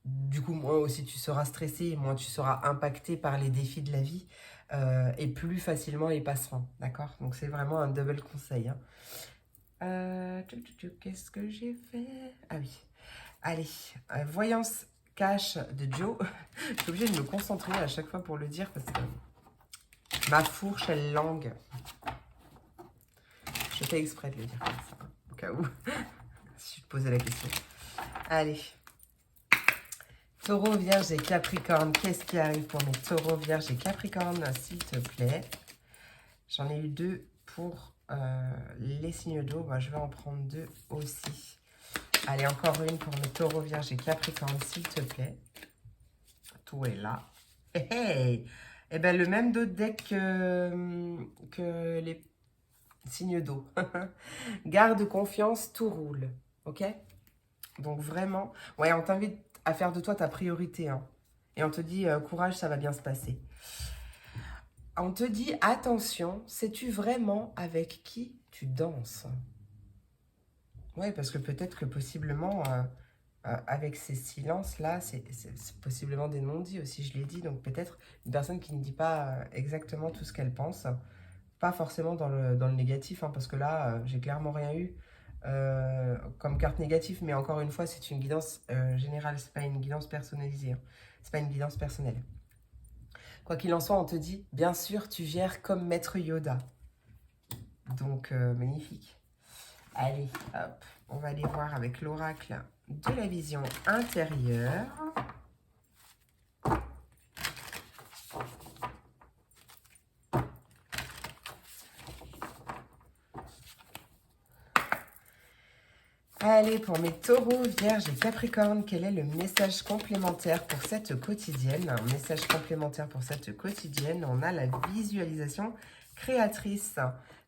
Du coup, moins aussi tu seras stressé, moins tu seras impacté par les défis de la vie, et plus facilement ils passeront, d'accord? Donc, c'est vraiment un double conseil, hein. Qu'est-ce que j'ai fait? Ah oui. Allez, voyance cash de Joe. Je suis obligée de me concentrer à chaque fois pour le dire parce que ma fourche, elle langue. Je fais exprès de le dire comme ça, hein, au cas où si je te posais la question. Allez. Taureau, Vierge et Capricorne. Qu'est-ce qui arrive pour mes taureaux, Vierge et Capricorne, s'il te plaît? J'en ai eu deux pour les signes d'eau. Bah, je vais en prendre deux aussi. Allez, encore une pour mes taureaux, Vierge et Capricorne, s'il te plaît. Tout est là. Hey, hey. Eh ben, le même dos de deck que les signes d'eau. Garde confiance, tout roule. Ok? Donc vraiment, ouais, on t'invite à faire de toi ta priorité, hein. Et on te dit, courage, ça va bien se passer. On te dit, attention, sais-tu vraiment avec qui tu danses? Ouais, parce que peut-être que possiblement, avec ces silences-là, c'est possiblement des non-dits aussi, je l'ai dit. Donc peut-être une personne qui ne dit pas exactement tout ce qu'elle pense. Pas forcément dans le négatif, hein, parce que là, j'ai clairement rien eu comme carte négative. Mais encore une fois, c'est une guidance générale, c'est pas une guidance personnalisée, hein. C'est pas une guidance personnelle. Quoi qu'il en soit, on te dit, bien sûr, tu gères comme maître Yoda. Donc, magnifique. Allez, hop, on va aller voir avec l'oracle de la vision intérieure. Allez, pour mes taureaux, vierges et capricornes, quel est le message complémentaire pour cette quotidienne? Un message complémentaire pour cette quotidienne, on a la visualisation créatrice.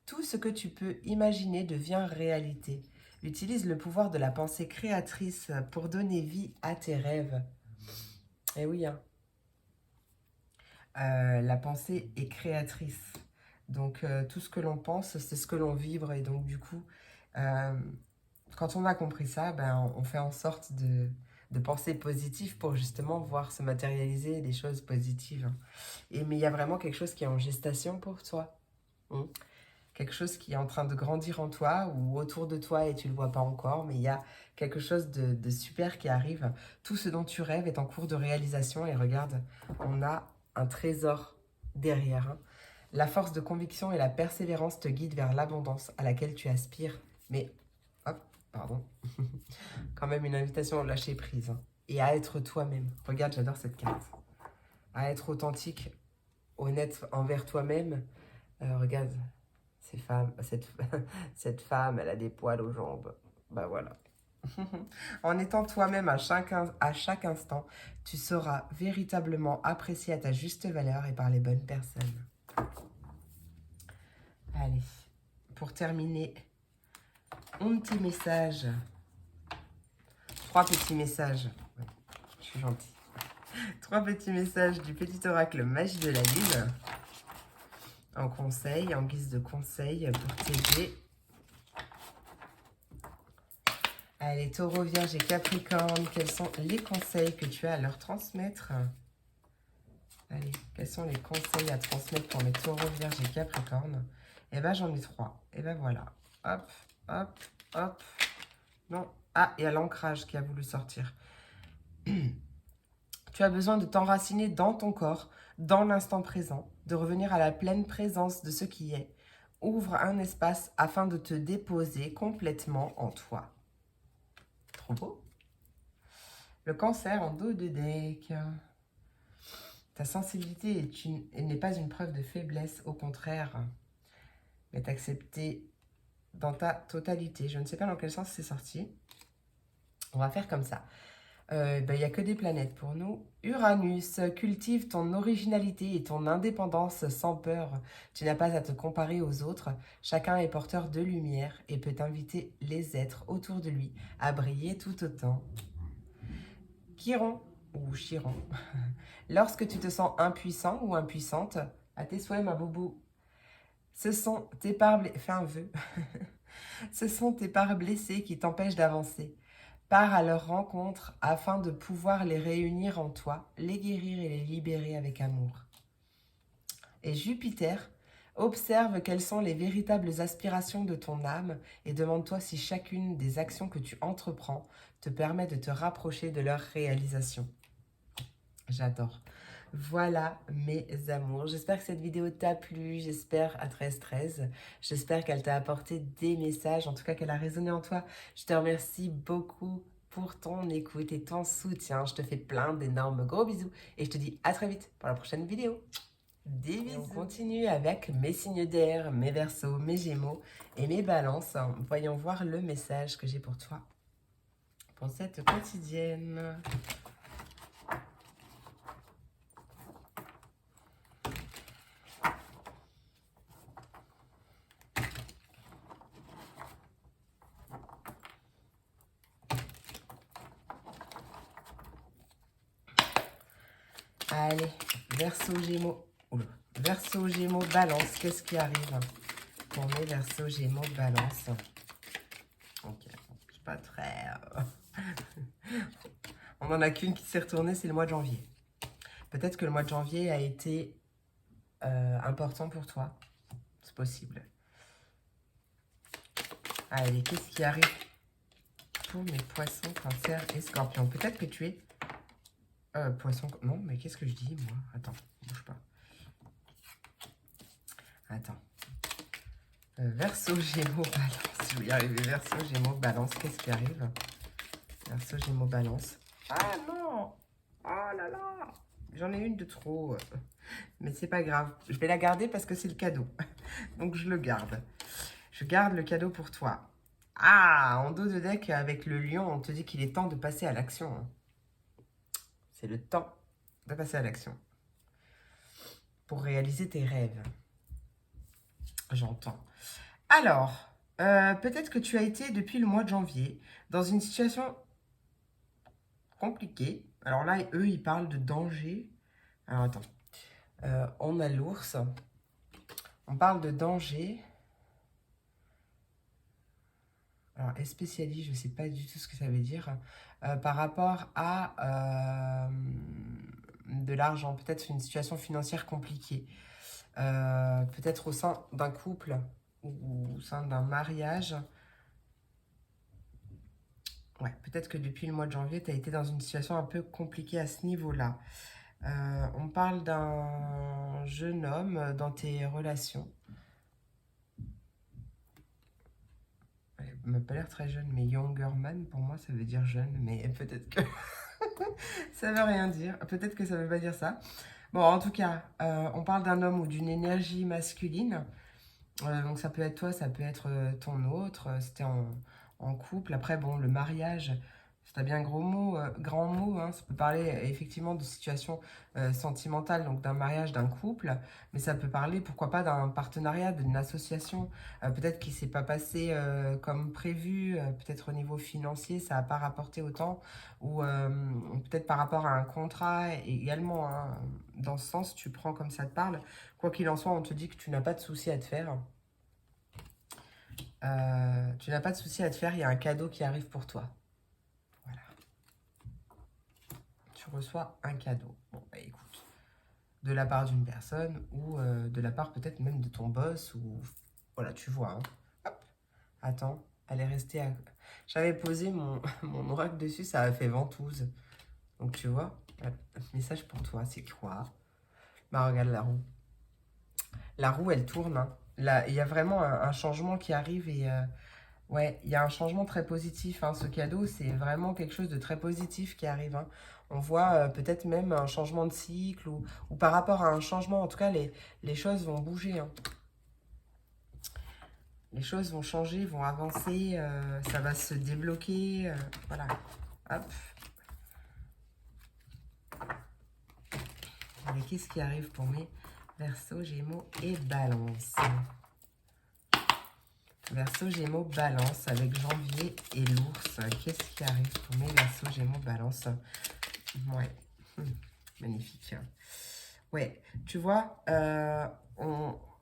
Tout ce que tu peux imaginer devient réalité. Utilise le pouvoir de la pensée créatrice pour donner vie à tes rêves. Eh oui, hein. La pensée est créatrice. Donc, tout ce que l'on pense, c'est ce que l'on vibre. Et donc, du coup, euh, quand on a compris ça, ben, on fait en sorte de penser positif pour justement voir se matérialiser des choses positives. Mais il y a vraiment quelque chose qui est en gestation pour toi. Hein. Quelque chose qui est en train de grandir en toi ou autour de toi et tu ne le vois pas encore, mais il y a quelque chose de super qui arrive. Tout ce dont tu rêves est en cours de réalisation et regarde, on a un trésor derrière. Hein. La force de conviction et la persévérance te guident vers l'abondance à laquelle tu aspires. Mais, hop, pardon, quand même une invitation à lâcher prise hein, et à être toi-même. Regarde, j'adore cette carte. À être authentique, honnête envers toi-même. Regarde, cette femme, elle a des poils aux jambes. Bah voilà. En étant toi-même à chaque instant, tu seras véritablement apprécié à ta juste valeur et par les bonnes personnes. Allez, pour terminer, un petit message. 3 petits messages. Ouais, je suis gentille. 3 petits messages du petit oracle Magie de la Lune. En conseil, en guise de conseil pour t'aider. Allez, Taureau, Vierge et Capricorne, quels sont les conseils que tu as à leur transmettre? Allez, quels sont les conseils à transmettre pour mes Taureaux, Vierge et Capricorne? Eh ben, j'en ai 3. Et ben voilà. Hop, hop, hop. Non. Ah, il y a l'ancrage qui a voulu sortir. Tu as besoin de t'enraciner dans ton corps, dans l'instant présent, de revenir à la pleine présence de ce qui est. Ouvre un espace afin de te déposer complètement en toi. Trop beau. Le Cancer en dos de deck. Ta sensibilité n'est pas une preuve de faiblesse, au contraire, mais t'accepter dans ta totalité. Je ne sais pas dans quel sens c'est sorti. On va faire comme ça. Il n'y a que des planètes pour nous. Uranus, cultive ton originalité et ton indépendance sans peur. Tu n'as pas à te comparer aux autres. Chacun est porteur de lumière et peut inviter les êtres autour de lui à briller tout autant. Chiron ou Chiron. Lorsque tu te sens impuissant ou impuissante, à tes souhaits, ma boubou. Ce sont tes parts fais un vœu. Ce sont tes parts blessées qui t'empêchent d'avancer. Pars à leur rencontre afin de pouvoir les réunir en toi, les guérir et les libérer avec amour. Et Jupiter, observe quelles sont les véritables aspirations de ton âme et demande-toi si chacune des actions que tu entreprends te permet de te rapprocher de leur réalisation. J'adore. Voilà mes amours, j'espère que cette vidéo t'a plu, j'espère à 13-13, j'espère qu'elle t'a apporté des messages, en tout cas qu'elle a résonné en toi. Je te remercie beaucoup pour ton écoute et ton soutien, je te fais plein d'énormes gros bisous et je te dis à très vite pour la prochaine vidéo. Des bisous. Et on continue avec mes signes d'air, mes Verseaux, mes Gémeaux et mes Balances. Voyons voir le message que j'ai pour toi pour cette quotidienne. Allez, Verseau, Gémeaux. Oula. Verseau, Gémeaux, Balance. Qu'est-ce qui arrive pour mes Verseau, Gémeaux, Balance? Ok, je suis pas très... On n'en a qu'une qui s'est retournée, c'est le mois de janvier. Peut-être que le mois de janvier a été important pour toi. C'est possible. Allez, qu'est-ce qui arrive pour mes poissons, cancers et scorpions? Peut-être que tu es... poisson... Non, mais qu'est-ce que je dis, moi? Attends, bouge pas. Attends. Verseau, Gémeaux, Balance. Je vais y arriver. Verseau, Gémeaux, Balance. Qu'est-ce qui arrive? Verseau, Gémeaux, Balance. Ah non! Oh là là! J'en ai une de trop. Mais c'est pas grave. Je vais la garder parce que c'est le cadeau. Donc je le garde. Je garde le cadeau pour toi. Ah! En dos de deck, avec le lion, on te dit qu'il est temps de passer à l'action. C'est le temps de passer à l'action. Pour réaliser tes rêves. J'entends. Alors, Peut-être que tu as été depuis le mois de janvier dans une situation compliquée. Alors là, eux, ils parlent de danger. Alors attends. On a l'ours. On parle de danger. Alors, spécialiste, je ne sais pas du tout ce que ça veut dire. Par rapport à de l'argent, peut-être une situation financière compliquée. Peut-être au sein d'un couple ou au sein d'un mariage. Ouais, peut-être que depuis le mois de janvier, tu as été dans une situation un peu compliquée à ce niveau-là. On parle d'un jeune homme dans tes relations. Il m'a pas l'air très jeune, mais younger man, pour moi, ça veut dire jeune, mais peut-être que ça veut rien dire. Peut-être que ça veut pas dire ça. Bon, en tout cas, on parle d'un homme ou d'une énergie masculine. Donc ça peut être toi, ça peut être ton autre, c'était en couple. Après, bon, le mariage, c'est un bien gros mot, grand mot, hein. Ça peut parler effectivement de situation sentimentale, donc d'un mariage, d'un couple, mais ça peut parler, pourquoi pas, d'un partenariat, d'une association. Peut-être qu'il ne s'est pas passé comme prévu, peut-être au niveau financier, ça n'a pas rapporté autant, ou peut-être par rapport à un contrat également, hein. Dans ce sens, tu prends comme ça te parle. Quoi qu'il en soit, on te dit que tu n'as pas de souci à te faire. Tu n'as pas de souci à te faire, il y a un cadeau qui arrive pour toi. Voilà. Tu reçois un cadeau. Bon, bah écoute, de la part d'une personne ou de la part peut-être même de ton boss ou... Voilà, tu vois. Hein. Hop. Attends, elle est restée à... J'avais posé mon oracle dessus, ça a fait ventouse. Donc tu vois, un message pour toi, c'est quoi? Bah regarde la roue. La roue, elle tourne. Hein. Là, il y a vraiment un changement qui arrive et... Ouais, il y a un changement très positif. Hein. Ce cadeau, c'est vraiment quelque chose de très positif qui arrive. Hein. On voit peut-être même un changement de cycle ou par rapport à un changement. En tout cas, les choses vont bouger. Hein. Les choses vont changer, vont avancer. Ça va se débloquer. Voilà. Hop. Mais qu'est-ce qui arrive pour mes Verseau, Gémeaux et Balance? Verseau, Gémeaux, Balance avec Janvier et l'ours. Qu'est-ce qui arrive pour mes Verseau, Gémeaux, Balance? Ouais, magnifique. Ouais, tu vois,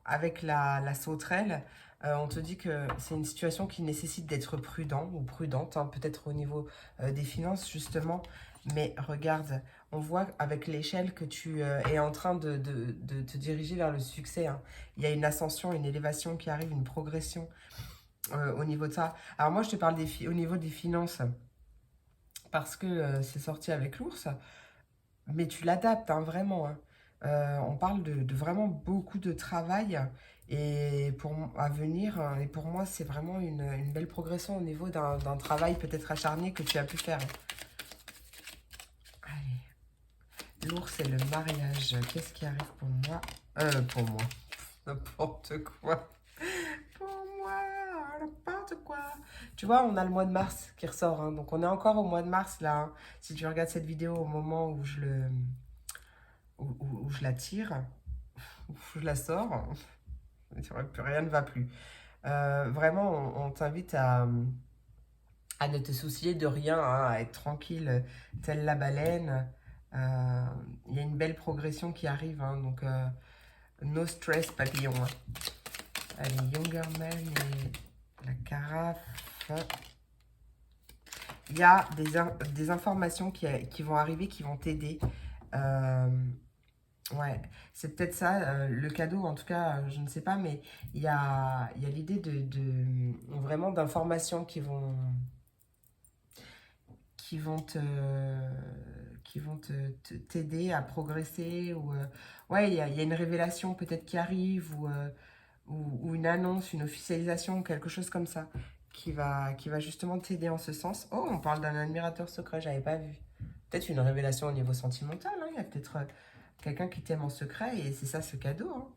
avec la sauterelle, on te dit que c'est une situation qui nécessite d'être prudent ou prudente, hein, peut-être au niveau des finances justement. Mais regarde, on voit avec l'échelle que tu es en train de te diriger vers le succès. Hein. Il y a une ascension, une élévation qui arrive, une progression au niveau de ça. Alors moi, je te parle au niveau des finances parce que c'est sorti avec l'ours. Mais tu l'adaptes, hein, vraiment. Hein. On parle de vraiment beaucoup de travail et à venir. Hein, et pour moi, c'est vraiment une belle progression au niveau d'un travail peut-être acharné que tu as pu faire. Allez, l'ours et le mariage. Qu'est-ce qui arrive pour moi. N'importe quoi. Pour moi, n'importe quoi. Tu vois, on a le mois de mars qui ressort. Hein, donc, on est encore au mois de mars, là. Hein, si tu regardes cette vidéo au moment où où je la tire, où je la sors, plus rien ne va plus. Vraiment, on t'invite à ne te soucier de rien, hein, à être tranquille, telle la baleine. Il y a une belle progression qui arrive, hein, donc no stress papillon. Hein. Allez, Younger Man et la carafe. Il y a des informations qui vont arriver, qui vont t'aider. Ouais, c'est peut-être ça, le cadeau, en tout cas, je ne sais pas, mais il y a l'idée vraiment d'informations qui vont t'aider à progresser. Ou, ouais, il y a une révélation peut-être qui arrive, ou une annonce, une officialisation, quelque chose comme ça, qui va justement t'aider en ce sens. Oh, on parle d'un admirateur secret, j'avais pas vu. Peut-être une révélation au niveau sentimental, hein, il y a peut-être quelqu'un qui t'aime en secret et c'est ça ce cadeau. Hein.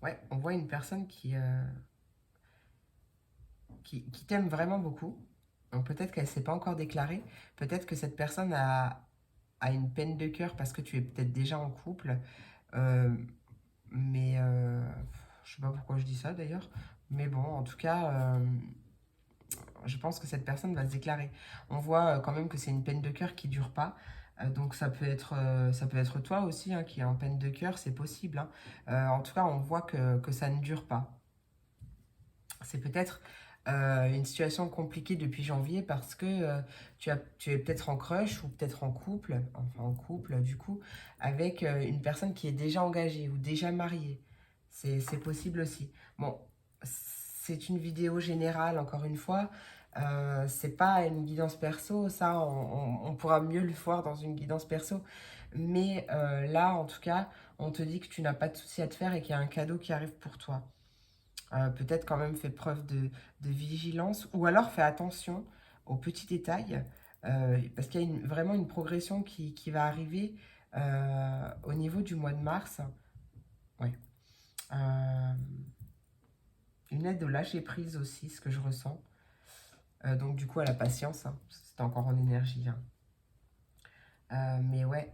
Ouais, on voit une personne qui t'aime vraiment beaucoup. Donc peut-être qu'elle ne s'est pas encore déclarée. Peut-être que cette personne a une peine de cœur parce que tu es peut-être déjà en couple. Euh, mais Je sais pas pourquoi je dis ça d'ailleurs. Mais bon, en tout cas, je pense que cette personne va se déclarer. On voit quand même que c'est une peine de cœur qui dure pas. Donc ça peut être toi aussi hein, qui est en peine de cœur, c'est possible. Hein. En tout cas, on voit que ça ne dure pas. C'est peut-être une situation compliquée depuis janvier parce que tu es peut-être en crush ou peut-être en couple, enfin en couple du coup, avec une personne qui est déjà engagée ou déjà mariée. C'est possible aussi. Bon, c'est une vidéo générale, encore une fois. C'est pas une guidance perso, ça, on pourra mieux le voir dans une guidance perso. Mais là, en tout cas, on te dit que tu n'as pas de souci à te faire et qu'il y a un cadeau qui arrive pour toi. Peut-être quand même fais preuve de vigilance ou alors fais attention aux petits détails parce qu'il y a vraiment une progression qui va arriver au niveau du mois de mars. Ouais. Une aide au lâcher prise aussi, ce que je ressens. Donc du coup à la patience, hein, c'est encore en énergie. Hein. Mais ouais,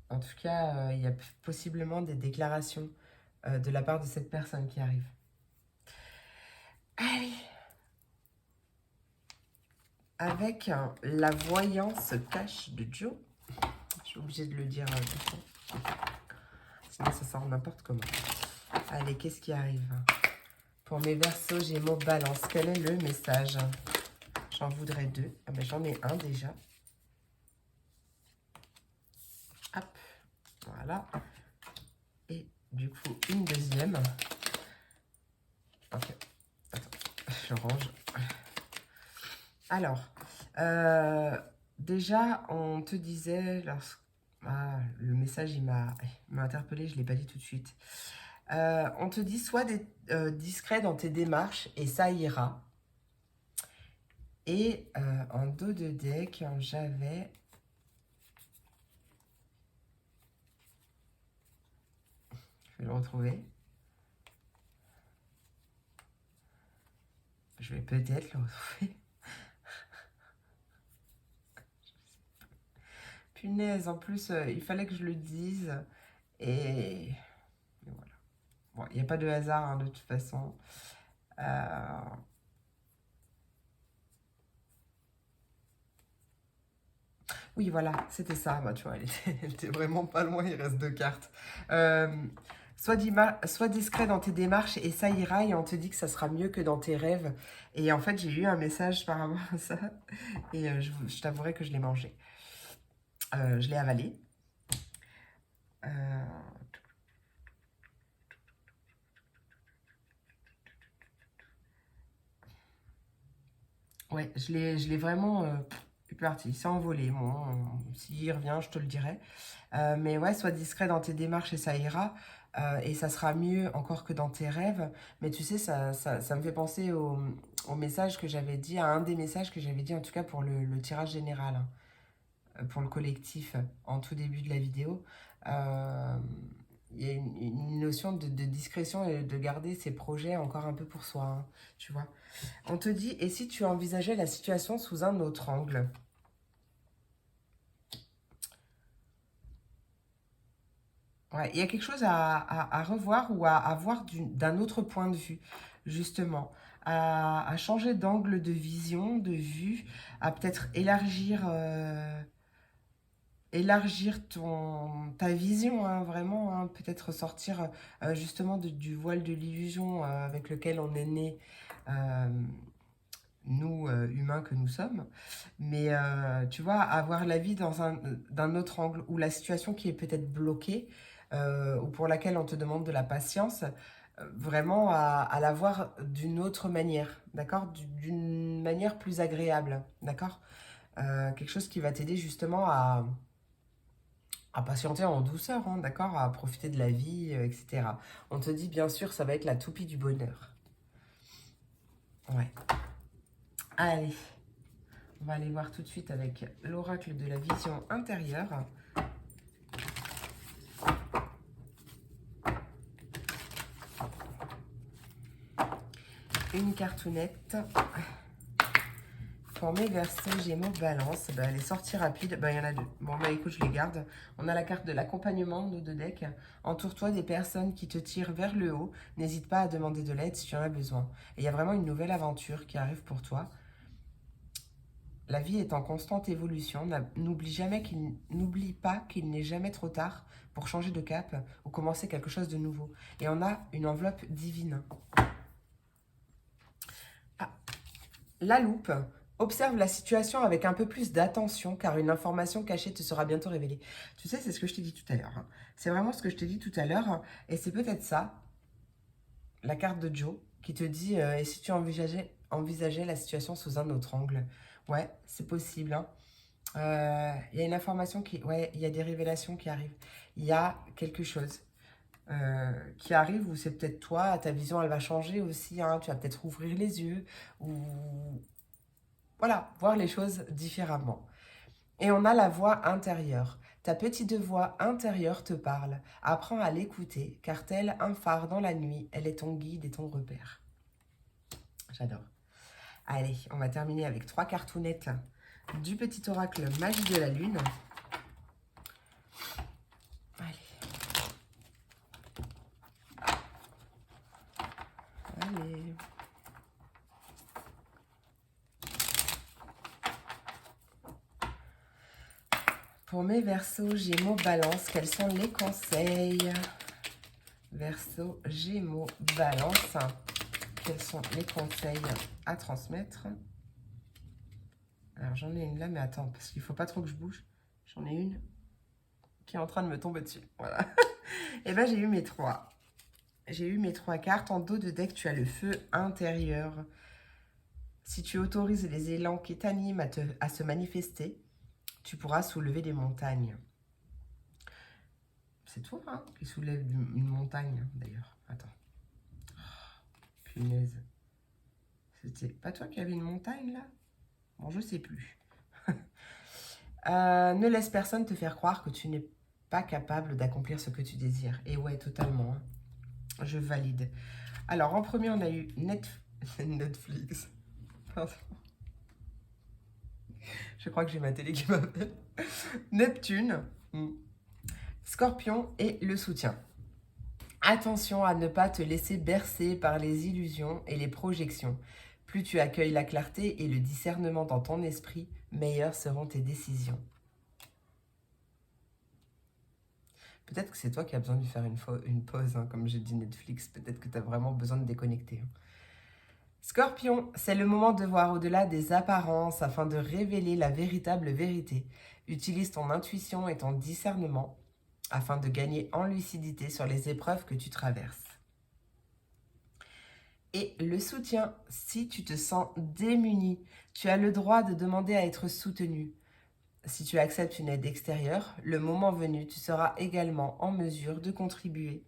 en tout cas, il y a possiblement des déclarations de la part de cette personne qui arrive. Allez, avec la voyance cache de Joe. Je suis obligée de le dire doucement. Sinon, ça sort n'importe comment. Allez, qu'est-ce qui arrive? Pour mes Verseaux, Gémeaux, Balance, quel est le message? J'en voudrais 2. Ah ben, j'en ai un déjà. Hop, voilà. Et du coup, une deuxième. Ok, attends, je range. Alors, déjà, on te disait, le message, il m'a interpellé, je ne l'ai pas dit tout de suite. On te dit, sois discret dans tes démarches et ça ira. Et en dos de deck, j'avais... Je vais le retrouver. Je vais peut-être le retrouver. Punaise, en plus, il fallait que je le dise. Et voilà. Bon, il n'y a pas de hasard, hein, de toute façon. Oui, voilà, c'était ça. Bah, tu vois, elle était vraiment pas loin, il reste 2 cartes. Sois discret dans tes démarches et ça ira, et on te dit que ça sera mieux que dans tes rêves. Et en fait, j'ai eu un message par rapport à ça, et je t'avouerai que je l'ai mangé. Je l'ai avalé. Ouais, je l'ai vraiment... parti, il s'est envolé. Bon, s'il revient, je te le dirai. Mais ouais, sois discret dans tes démarches et ça ira. Et ça sera mieux encore que dans tes rêves. Mais tu sais, ça me fait penser au message que j'avais dit, à un des messages que j'avais dit, en tout cas pour le tirage général, hein, pour le collectif, en tout début de la vidéo. Il y a une notion de discrétion et de garder ses projets encore un peu pour soi, hein, tu vois. On te dit, et si tu envisageais la situation sous un autre angle? Ouais, il y a quelque chose à revoir ou à voir d'un autre point de vue, justement. À changer d'angle de vision, de vue, à peut-être élargir ta vision, hein, vraiment, hein, peut-être sortir justement du voile de l'illusion avec lequel on est né, nous, humains que nous sommes. Mais tu vois, avoir la vie d'un autre angle, ou la situation qui est peut-être bloquée, ou pour laquelle on te demande de la patience, vraiment à la voir d'une autre manière, d'accord? D'une manière plus agréable, d'accord? Quelque chose qui va t'aider justement à patienter en douceur, hein, d'accord? À profiter de la vie, etc. On te dit, bien sûr, ça va être la toupie du bonheur. Ouais. Allez, on va aller voir tout de suite avec l'oracle de la vision intérieure. Une cartounette. Pour mes Verseaux, Gémeaux, Balance, bah, les sorties rapides, bah, il y en a deux. Bon, bah écoute, je les garde. On a la carte de l'accompagnement, nos deux decks. Entoure-toi des personnes qui te tirent vers le haut. N'hésite pas à demander de l'aide si tu en as besoin. Et il y a vraiment une nouvelle aventure qui arrive pour toi. La vie est en constante évolution. N'oublie pas qu'il n'est jamais trop tard pour changer de cap ou commencer quelque chose de nouveau. Et on a une enveloppe divine. Ah, la loupe. Observe la situation avec un peu plus d'attention car une information cachée te sera bientôt révélée. Tu sais, c'est ce que je t'ai dit tout à l'heure. Hein. C'est vraiment ce que je t'ai dit tout à l'heure. Et c'est peut-être ça, la carte de Joe, qui te dit et si tu envisageais la situation sous un autre angle. Ouais, c'est possible. Hein. Y a une information qui... Ouais, il y a des révélations qui arrivent. Il y a quelque chose qui arrive où c'est peut-être toi, ta vision, elle va changer aussi. Hein. Tu vas peut-être ouvrir les yeux ou... Voilà, voir les choses différemment. Et on a la voix intérieure. Ta petite voix intérieure te parle. Apprends à l'écouter, car tel un phare dans la nuit, elle est ton guide et ton repère. J'adore. Allez, on va terminer avec 3 cartounettes du petit oracle Magie de la Lune. Allez. Pour mes Verseaux, Gémeaux, Balance, quels sont les conseils? Verseaux, Gémeaux, Balance, quels sont les conseils à transmettre? Alors j'en ai une là, mais attends, parce qu'il ne faut pas trop que je bouge. J'en ai une qui est en train de me tomber dessus. Voilà. Et bien j'ai eu mes 3. J'ai eu mes 3 cartes. En dos de deck, tu as le feu intérieur. Si tu autorises les élans qui t'animent à se manifester, tu pourras soulever des montagnes. C'est toi hein, qui soulève une montagne, d'ailleurs. Attends. Oh, punaise. C'était pas toi qui avais une montagne, là? Bon, je sais plus. Ne laisse personne te faire croire que tu n'es pas capable d'accomplir ce que tu désires. Et ouais, totalement. Hein. Je valide. Alors, en premier, on a eu Netflix. Pardon. Je crois que j'ai ma télé qui m'appelle. Neptune, Scorpion et le soutien. Attention à ne pas te laisser bercer par les illusions et les projections. Plus tu accueilles la clarté et le discernement dans ton esprit, meilleures seront tes décisions. Peut-être que c'est toi qui as besoin de faire une pause, hein, comme j'ai dit Netflix. Peut-être que tu as vraiment besoin de déconnecter. Hein. Scorpion, c'est le moment de voir au-delà des apparences afin de révéler la véritable vérité. Utilise ton intuition et ton discernement afin de gagner en lucidité sur les épreuves que tu traverses. Et le soutien, si tu te sens démuni, tu as le droit de demander à être soutenu. Si tu acceptes une aide extérieure, le moment venu, tu seras également en mesure de contribuer.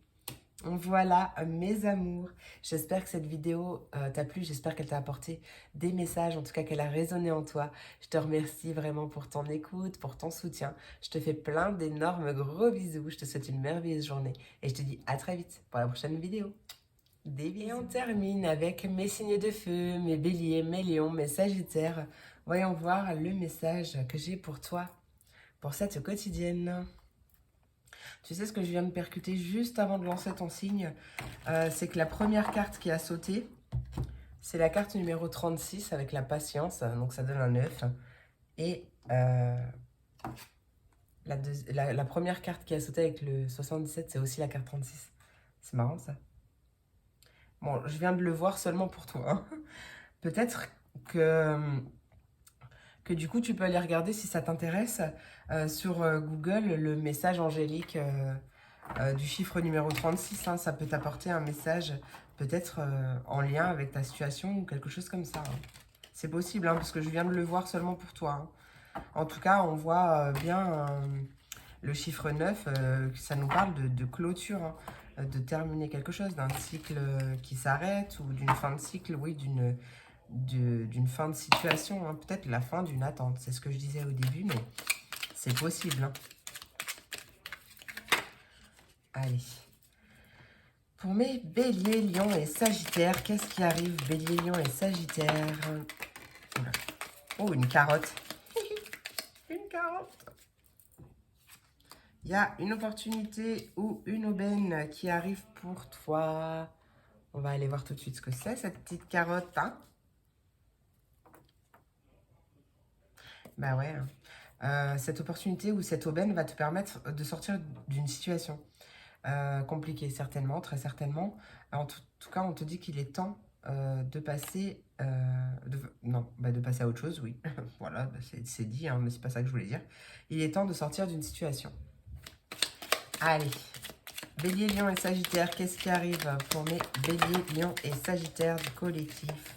Voilà mes amours, j'espère que cette vidéo t'a plu, j'espère qu'elle t'a apporté des messages, en tout cas qu'elle a résonné en toi. Je te remercie vraiment pour ton écoute, pour ton soutien. Je te fais plein d'énormes gros bisous, je te souhaite une merveilleuse journée et je te dis à très vite pour la prochaine vidéo. Des bisous. Et on termine avec mes signes de feu, mes béliers, mes lions, mes sagittaires. Voyons voir le message que j'ai pour toi, pour cette quotidienne. Tu sais ce que je viens de percuter juste avant de lancer ton signe, c'est que la première carte qui a sauté, c'est la carte numéro 36 avec la patience, donc ça donne un 9. Et la première carte qui a sauté avec le 77, c'est aussi la carte 36. C'est marrant ça. Bon, je viens de le voir seulement pour toi. Hein. Peut-être que du coup, tu peux aller regarder si ça t'intéresse sur Google, le message angélique du chiffre numéro 36. Hein, ça peut t'apporter un message peut-être en lien avec ta situation ou quelque chose comme ça. Hein. C'est possible, hein, parce que je viens de le voir seulement pour toi. Hein. En tout cas, on voit bien le chiffre 9, ça nous parle de clôture, hein, de terminer quelque chose, d'un cycle qui s'arrête ou d'une fin de cycle, oui, d'une fin de situation, hein. Peut-être la fin d'une attente, c'est ce que je disais au début, mais c'est possible. Hein. Allez. Pour mes béliers, lions et sagittaires, qu'est-ce qui arrive, béliers, lions et sagittaires? Oula. Oh, une carotte. Une carotte. Il y a une opportunité ou une aubaine qui arrive pour toi. On va aller voir tout de suite ce que c'est, cette petite carotte, hein. Bah ouais, hein. Cette opportunité ou cette aubaine va te permettre de sortir d'une situation compliquée, certainement, très certainement. En tout cas, on te dit qu'il est temps de passer... non, bah de passer à autre chose, oui. Voilà, bah c'est dit, hein, mais c'est pas ça que je voulais dire. Il est temps de sortir d'une situation. Allez, Bélier, Lion et Sagittaire, qu'est-ce qui arrive pour mes Béliers, Lion et Sagittaire du collectif?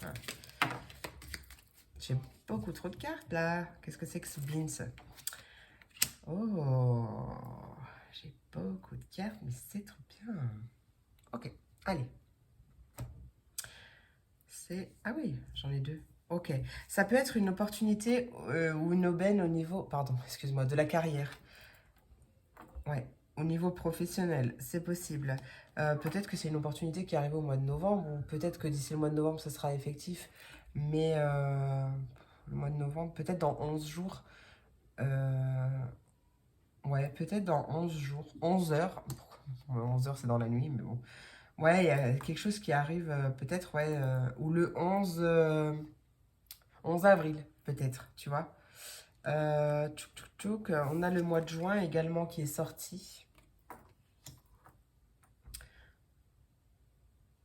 J'ai beaucoup trop de cartes là. Qu'est-ce que c'est que ce beans? Oh, j'ai beaucoup de cartes, mais c'est trop bien. Ok, allez. Ah oui, j'en ai deux. Ok, ça peut être une opportunité ou une aubaine au niveau... Pardon, excuse-moi, de la carrière. Ouais, au niveau professionnel, c'est possible. Peut-être que c'est une opportunité qui arrive au mois de novembre, ou peut-être que d'ici le mois de novembre, ça sera effectif. Mais le mois de novembre, peut-être dans 11 jours. Ouais, peut-être dans 11 jours. 11 heures. 11 heures, c'est dans la nuit, mais bon. Ouais, il y a quelque chose qui arrive peut-être, ouais, ou le 11 avril, peut-être, tu vois. Tchouk, tchouk, tchouk. On a le mois de juin également qui est sorti.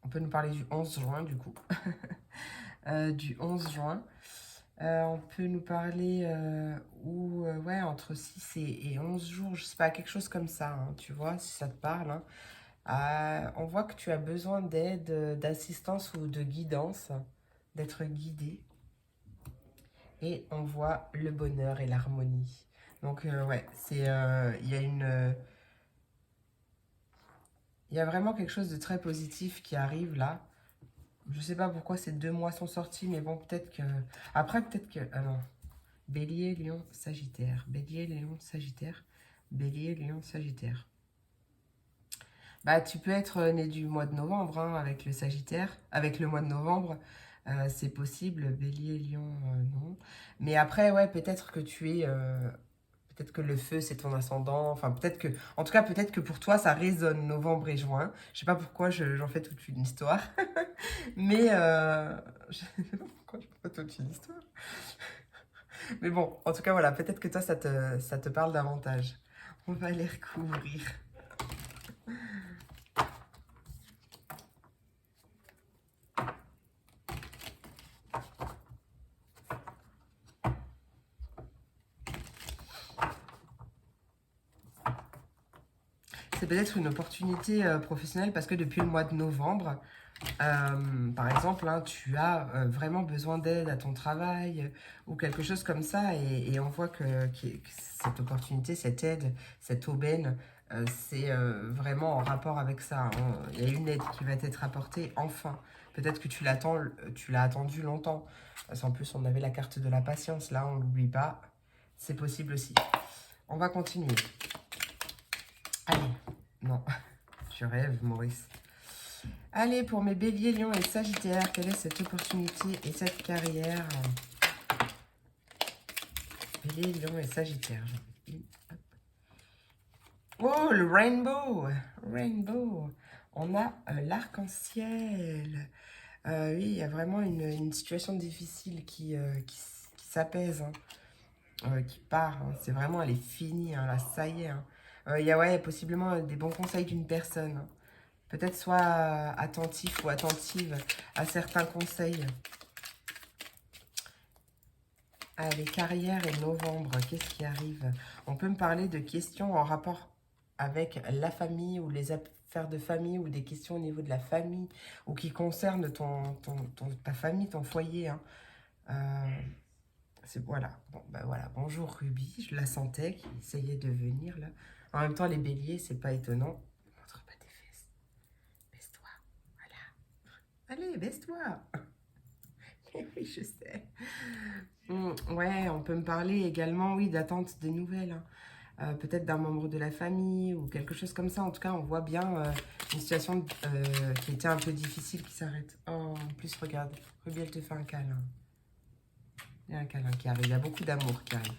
On peut nous parler du 11 juin, du coup. Du 11 juin. On peut nous parler ouais, entre 6 et 11 jours, je sais pas, quelque chose comme ça, hein, tu vois, si ça te parle, hein. On voit que tu as besoin d'aide, d'assistance ou de guidance, d'être guidé. Et on voit le bonheur et l'harmonie. Donc, ouais, il y a il y a vraiment quelque chose de très positif qui arrive là. Je sais pas pourquoi ces 2 mois sont sortis, mais bon, peut-être que... Après, peut-être que... Ah non. Bélier, Lion, Sagittaire. Bélier, Lion, Sagittaire. Bélier, Lion, Sagittaire. Bah, tu peux être né du mois de novembre, hein, avec le Sagittaire, avec le mois de novembre. C'est possible. Bélier, Lion, non. Mais après, ouais, peut-être que tu es... peut-être que le feu, c'est ton ascendant. Enfin, peut-être que... En tout cas, peut-être que pour toi, ça résonne novembre et juin. Je sais pas pourquoi j'en fais toute une histoire. Mais... Je sais pas pourquoi je fais toute une histoire. Mais bon, en tout cas, voilà, peut-être que toi, ça te parle davantage. On va les recouvrir. C'est peut-être une opportunité professionnelle parce que depuis le mois de novembre, par exemple, hein, tu as vraiment besoin d'aide à ton travail ou quelque chose comme ça et on voit que cette opportunité, cette aide, cette aubaine, c'est vraiment en rapport avec ça, hein. Il y a une aide qui va t'être apportée enfin. Peut-être que tu l'as attendu longtemps. Parce qu'en plus, on avait la carte de la patience, là, on l'oublie pas. C'est possible aussi. On va continuer. Allez, non, tu rêves, Maurice. Allez, pour mes béliers, lions et sagittaires, quelle est cette opportunité et cette carrière? Bélier, lion et sagittaire. Oh, le rainbow! Rainbow! On a l'arc-en-ciel. Oui, il y a vraiment une situation difficile qui s'apaise, hein, qui part, hein. C'est vraiment, elle est finie, hein, là, ça y est, hein. Il y a ouais, possiblement des bons conseils d'une personne, hein. Peut-être soit attentif ou attentive à certains conseils. Allez, carrière et novembre, qu'est-ce qui arrive? On peut me parler de questions en rapport avec la famille ou les affaires de famille ou des questions au niveau de la famille ou qui concernent ta famille, ton foyer, hein. Voilà. Bon, bah voilà. Bonjour Ruby, je la sentais qui essayait de venir là. En même temps, les béliers, c'est pas étonnant. Montre pas tes fesses. Baisse-toi. Voilà. Allez, baisse-toi. Oui, je sais. Ouais, on peut me parler également, oui, d'attente des nouvelles, hein. Peut-être d'un membre de la famille ou quelque chose comme ça. En tout cas, on voit bien une situation qui était un peu difficile qui s'arrête. Oh, en plus, regarde, Ruby, elle te fait un câlin. Il y a un câlin qui arrive. Il y a beaucoup d'amour qui arrive.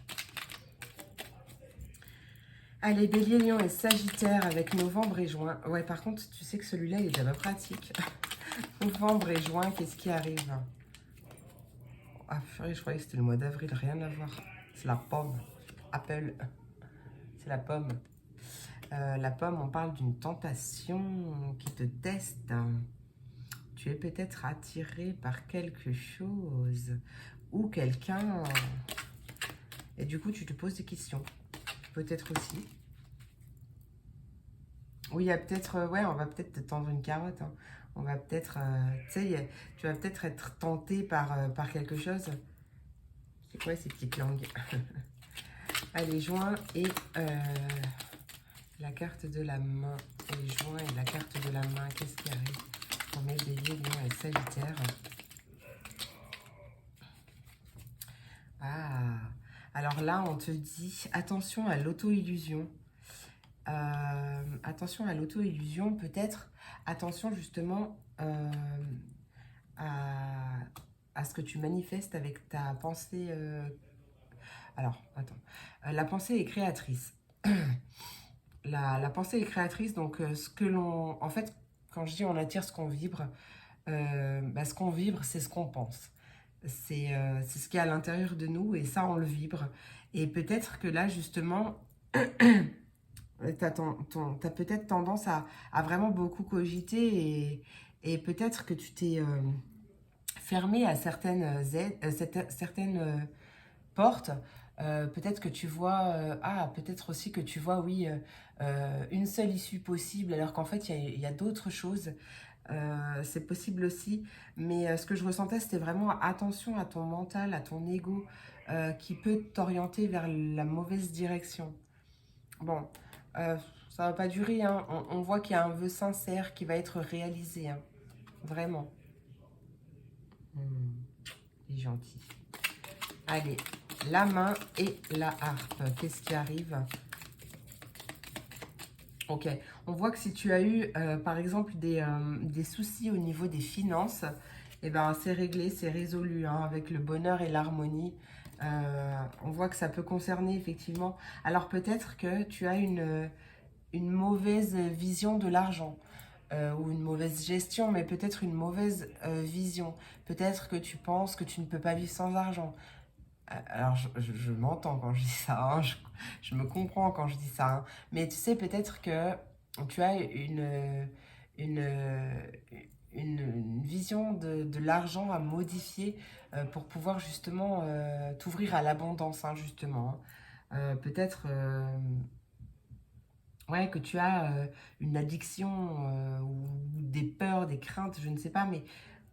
Allez, Bélier, Lion et Sagittaire avec novembre et juin. Ouais, par contre, tu sais que celui-là, il est déjà pratique. Novembre et juin, qu'est-ce qui arrive? Ah, purée, je croyais que c'était le mois d'avril. Rien à voir. C'est la pomme. Apple. C'est la pomme. La pomme, on parle d'une tentation qui te teste. Tu es peut-être attiré par quelque chose ou quelqu'un. Et du coup, tu te poses des questions. Peut-être aussi. Oui, il y a peut-être... ouais, on va peut-être te tendre une carotte. Hein. On va peut-être... tu sais, tu vas peut-être être tenté par quelque chose. C'est quoi ces petites langues? Allez, juin et la carte de la main. Et juin et la carte de la main. Qu'est-ce qui arrive pour mes Béliers, Lion et Sagittaire? Ah, alors là, on te dit attention à l'auto-illusion. Attention à l'auto-illusion, peut-être. Attention justement à ce que tu manifestes avec ta pensée. Alors, attends. La pensée est créatrice. La pensée est créatrice, donc ce que l'on... En fait, quand je dis on attire ce qu'on vibre, ce qu'on vibre, c'est ce qu'on pense. C'est ce qui est à l'intérieur de nous et ça, on le vibre. Et peut-être que là, justement, tu as peut-être tendance à vraiment beaucoup cogiter et peut-être que tu t'es fermé à certaines, certaines portes. Peut-être que tu vois, peut-être aussi que tu vois, oui, une seule issue possible, alors qu'en fait, il y a d'autres choses. C'est possible aussi, mais ce que je ressentais, c'était vraiment attention à ton mental, à ton ego, qui peut t'orienter vers la mauvaise direction. Bon, ça va pas durer, hein. On voit qu'il y a un vœu sincère qui va être réalisé, hein. Vraiment. Il est gentil. Allez, la main et la harpe. Qu'est-ce qui arrive? Ok, on voit que si tu as eu, par exemple, des soucis au niveau des finances, eh ben, c'est réglé, c'est résolu, hein, avec le bonheur et l'harmonie. On voit que ça peut concerner, effectivement. Alors, peut-être que tu as une mauvaise vision de l'argent. Ou une mauvaise gestion, mais peut-être une mauvaise vision. Peut-être que tu penses que tu ne peux pas vivre sans argent. Alors, je m'entends quand je dis ça, hein, je me comprends quand je dis ça, hein. Mais tu sais, peut-être que tu as une, une vision de l'argent à modifier pour pouvoir justement t'ouvrir à l'abondance, hein, justement. Hein. Peut-être ouais, que tu as une addiction ou des peurs, des craintes, je ne sais pas, mais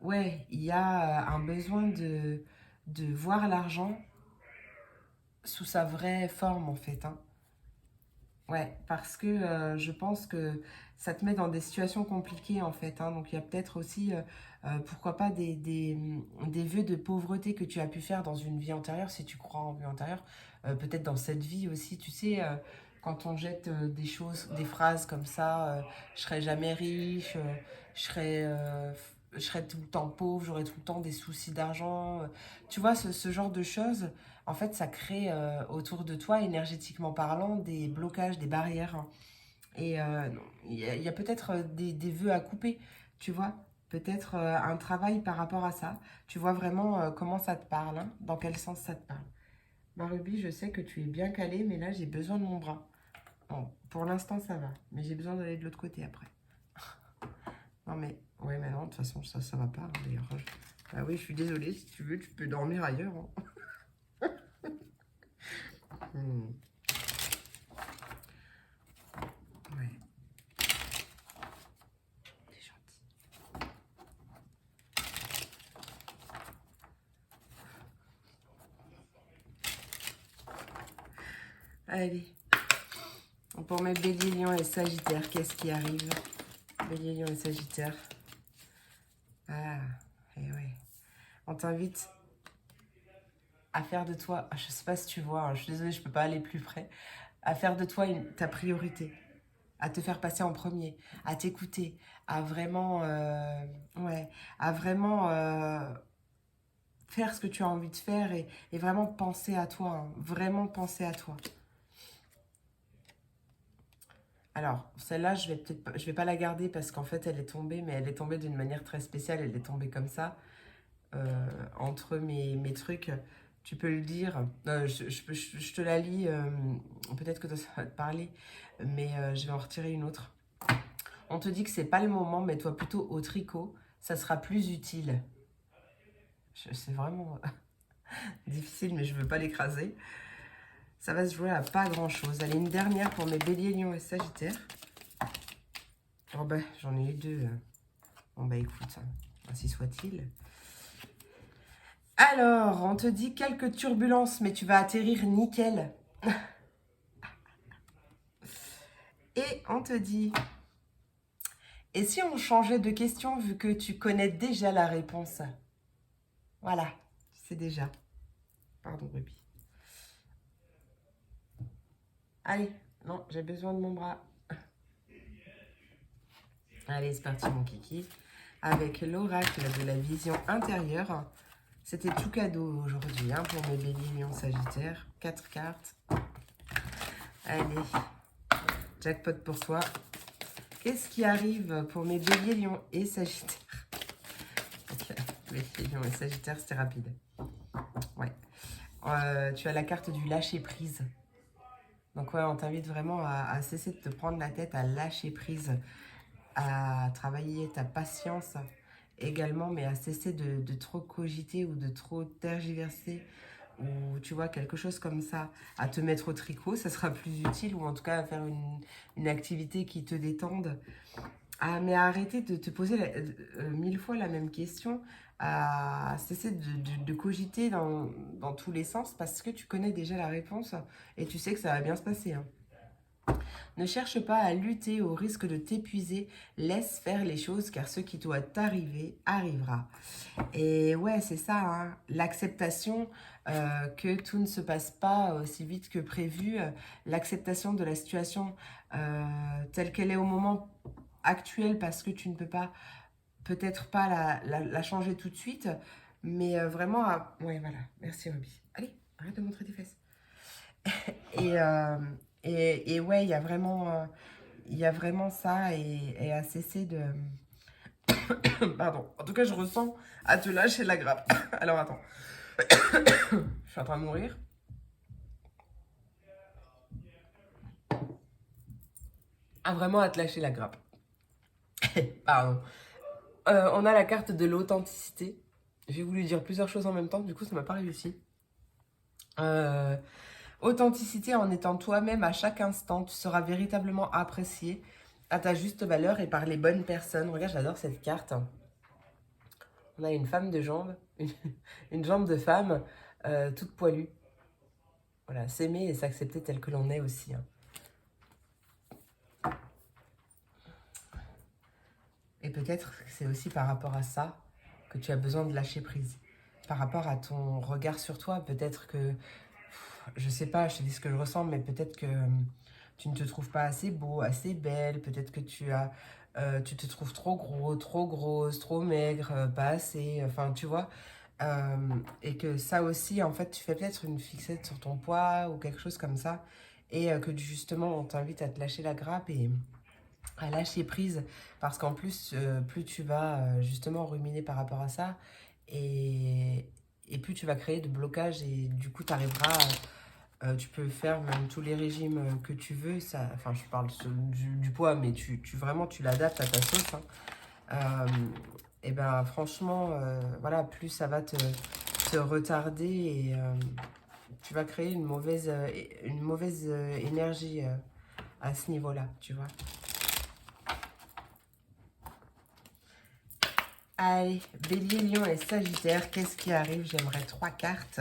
ouais, il y a un besoin de voir l'argent sous sa vraie forme en fait. Hein. Ouais, parce que je pense que ça te met dans des situations compliquées en fait. Hein. Donc il y a peut-être aussi, pourquoi pas, des vœux de pauvreté que tu as pu faire dans une vie antérieure, si tu crois en vie antérieure. Peut-être dans cette vie aussi, tu sais, quand on jette des choses, des phrases comme ça, je serai jamais riche, je serai tout le temps pauvre, j'aurai tout le temps des soucis d'argent. Tu vois, ce genre de choses. En fait, ça crée autour de toi, énergétiquement parlant, des blocages, des barrières. Hein. Et il y a peut-être des vœux à couper, tu vois. Peut-être un travail par rapport à ça. Tu vois vraiment comment ça te parle, hein, dans quel sens ça te parle. Ma Ruby, je sais que tu es bien calée, mais là, j'ai besoin de mon bras. Bon, pour l'instant, ça va. Mais j'ai besoin d'aller de l'autre côté après. Non, mais... Ouais, mais non, de toute façon, ça va pas, hein, d'ailleurs. Ah oui, je suis désolée. Si tu veux, tu peux dormir ailleurs. Hein. Ouais. C'est gentil. Allez. Pour mes Bélier, Lion et Sagittaire, qu'est-ce qui arrive? Bélier, Lion et Sagittaire. Ah, et ouais. On t'invite à faire de toi, je sais pas si tu vois, hein, je suis désolée, je peux pas aller plus près, à faire de toi ta priorité, à te faire passer en premier, à t'écouter, à vraiment, ouais, à vraiment faire ce que tu as envie de faire et vraiment penser à toi, hein, vraiment penser à toi. Alors, celle-là, je vais pas la garder parce qu'en fait, elle est tombée, mais elle est tombée d'une manière très spéciale. Elle est tombée comme ça, entre mes trucs. Tu peux le dire. Je te la lis. Peut-être que ça va te parler, mais je vais en retirer une autre. On te dit que c'est pas le moment, mets-toi plutôt au tricot. Ça sera plus utile. C'est vraiment difficile, mais je veux pas l'écraser. Ça va se jouer à pas grand-chose. Allez, une dernière pour mes béliers, lions et sagittaires. Oh ben, j'en ai eu deux. Bon bah écoute, ainsi soit-il. Alors, on te dit quelques turbulences, mais tu vas atterrir nickel. Et on te dit, et si on changeait de question vu que tu connais déjà la réponse? Voilà, tu sais déjà. Pardon, Ruby. Allez, non, j'ai besoin de mon bras. Allez, c'est parti mon kiki. Avec l'oracle de la vision intérieure. C'était tout cadeau aujourd'hui hein, pour mes béliers, lions, sagittaires. 4 cartes. Allez, jackpot pour toi. Qu'est-ce qui arrive pour mes béliers, lions et sagittaires? Ok, béliers, lions et sagittaires, c'était rapide. Ouais. Tu as la carte du lâcher prise. Donc ouais, on t'invite vraiment à cesser de te prendre la tête, à lâcher prise, à travailler ta patience également, mais à cesser de trop cogiter ou de trop tergiverser, ou tu vois, quelque chose comme ça, à te mettre au tricot, ça sera plus utile, ou en tout cas à faire une activité qui te détende. Ah, mais à arrêter de te poser 1000 fois la même question, à cesser de cogiter dans tous les sens, parce que tu connais déjà la réponse, et tu sais que ça va bien se passer, hein. Ne cherche pas à lutter au risque de t'épuiser, laisse faire les choses car ce qui doit t'arriver arrivera. Et ouais, c'est ça, hein, l'acceptation que tout ne se passe pas aussi vite que prévu, l'acceptation de la situation telle qu'elle est au moment actuel parce que tu ne peux pas, peut-être pas la changer tout de suite, mais vraiment, ouais, voilà, merci Ruby. Allez, arrête de montrer tes fesses. Et, et ouais, il y a vraiment ça et à cesser de... Pardon, en tout cas, je ressens à te lâcher la grappe. Alors, attends. Je suis en train de mourir. Ah, vraiment à te lâcher la grappe. Pardon. On a la carte de l'authenticité. J'ai voulu dire plusieurs choses en même temps, du coup, ça m'a pas réussi. Authenticité en étant toi-même à chaque instant, tu seras véritablement apprécié à ta juste valeur et par les bonnes personnes. Regarde, j'adore cette carte. On a une femme de jambe, une jambe de femme toute poilue. Voilà, s'aimer et s'accepter tel que l'on est aussi, hein. Et peut-être que c'est aussi par rapport à ça que tu as besoin de lâcher prise. Par rapport à ton regard sur toi, peut-être que, je sais pas, je te dis ce que je ressens, mais peut-être que tu ne te trouves pas assez beau, assez belle, peut-être que tu te trouves trop gros, trop grosse, trop maigre, pas assez, enfin tu vois. Et que ça aussi, en fait, tu fais peut-être une fixette sur ton poids ou quelque chose comme ça. Et que justement, on t'invite à te lâcher la grappe et à lâcher prise. Parce qu'en plus, plus tu vas justement ruminer par rapport à ça, et, et plus tu vas créer de blocages. Et du coup, tu arriveras, tu peux faire même tous les régimes que tu veux. Ça, enfin, je parle du poids, mais vraiment, tu l'adaptes à ta sauce, hein. Et ben franchement, voilà, plus ça va te retarder et tu vas créer une mauvaise énergie à ce niveau-là, tu vois. Allez, Bélier, Lion et Sagittaire, qu'est-ce qui arrive? J'aimerais 3 cartes.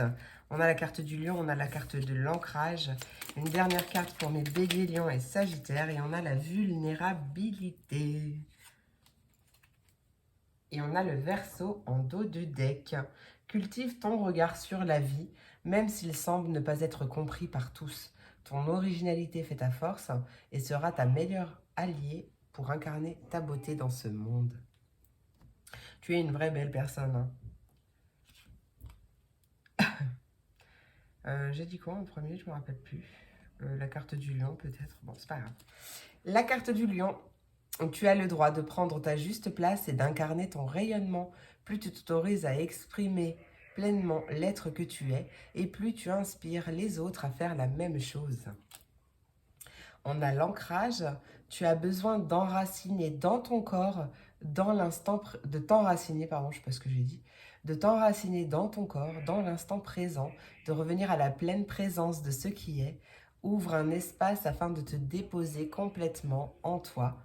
On a la carte du Lion, on a la carte de l'ancrage. Une dernière carte pour mes Béliers, Lion et Sagittaire. Et on a la vulnérabilité. Et on a le Verseau en dos de deck. Cultive ton regard sur la vie, même s'il semble ne pas être compris par tous. Ton originalité fait ta force et sera ta meilleure alliée pour incarner ta beauté dans ce monde. Tu es une vraie belle personne, hein. J'ai dit quoi en premier? Je me rappelle plus. La carte du lion peut-être. Bon, c'est pas grave. La carte du lion. Tu as le droit de prendre ta juste place et d'incarner ton rayonnement. Plus tu t'autorises à exprimer pleinement l'être que tu es, et plus tu inspires les autres à faire la même chose. On a l'ancrage. Tu as besoin d'enraciner dans ton corps, dans l'instant, de t'enraciner, pardon, je sais pas ce que j'ai dit, de t'enraciner dans ton corps, dans l'instant présent, de revenir à la pleine présence de ce qui est. Ouvre un espace afin de te déposer complètement en toi.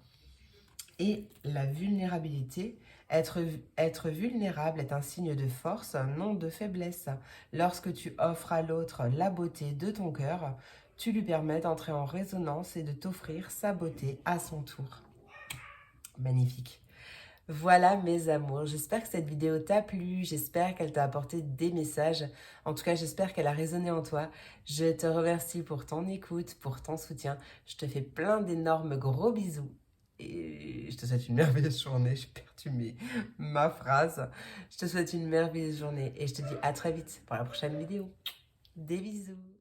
Et la vulnérabilité, être vulnérable est un signe de force, non de faiblesse. Lorsque tu offres à l'autre la beauté de ton cœur, tu lui permets d'entrer en résonance et de t'offrir sa beauté à son tour. Magnifique. Voilà mes amours, j'espère que cette vidéo t'a plu, j'espère qu'elle t'a apporté des messages. En tout cas, j'espère qu'elle a résonné en toi. Je te remercie pour ton écoute, pour ton soutien. Je te fais plein d'énormes gros bisous. Et je te souhaite une merveilleuse journée. J'ai perdu ma phrase. Je te souhaite une merveilleuse journée et je te dis à très vite pour la prochaine vidéo. Des bisous.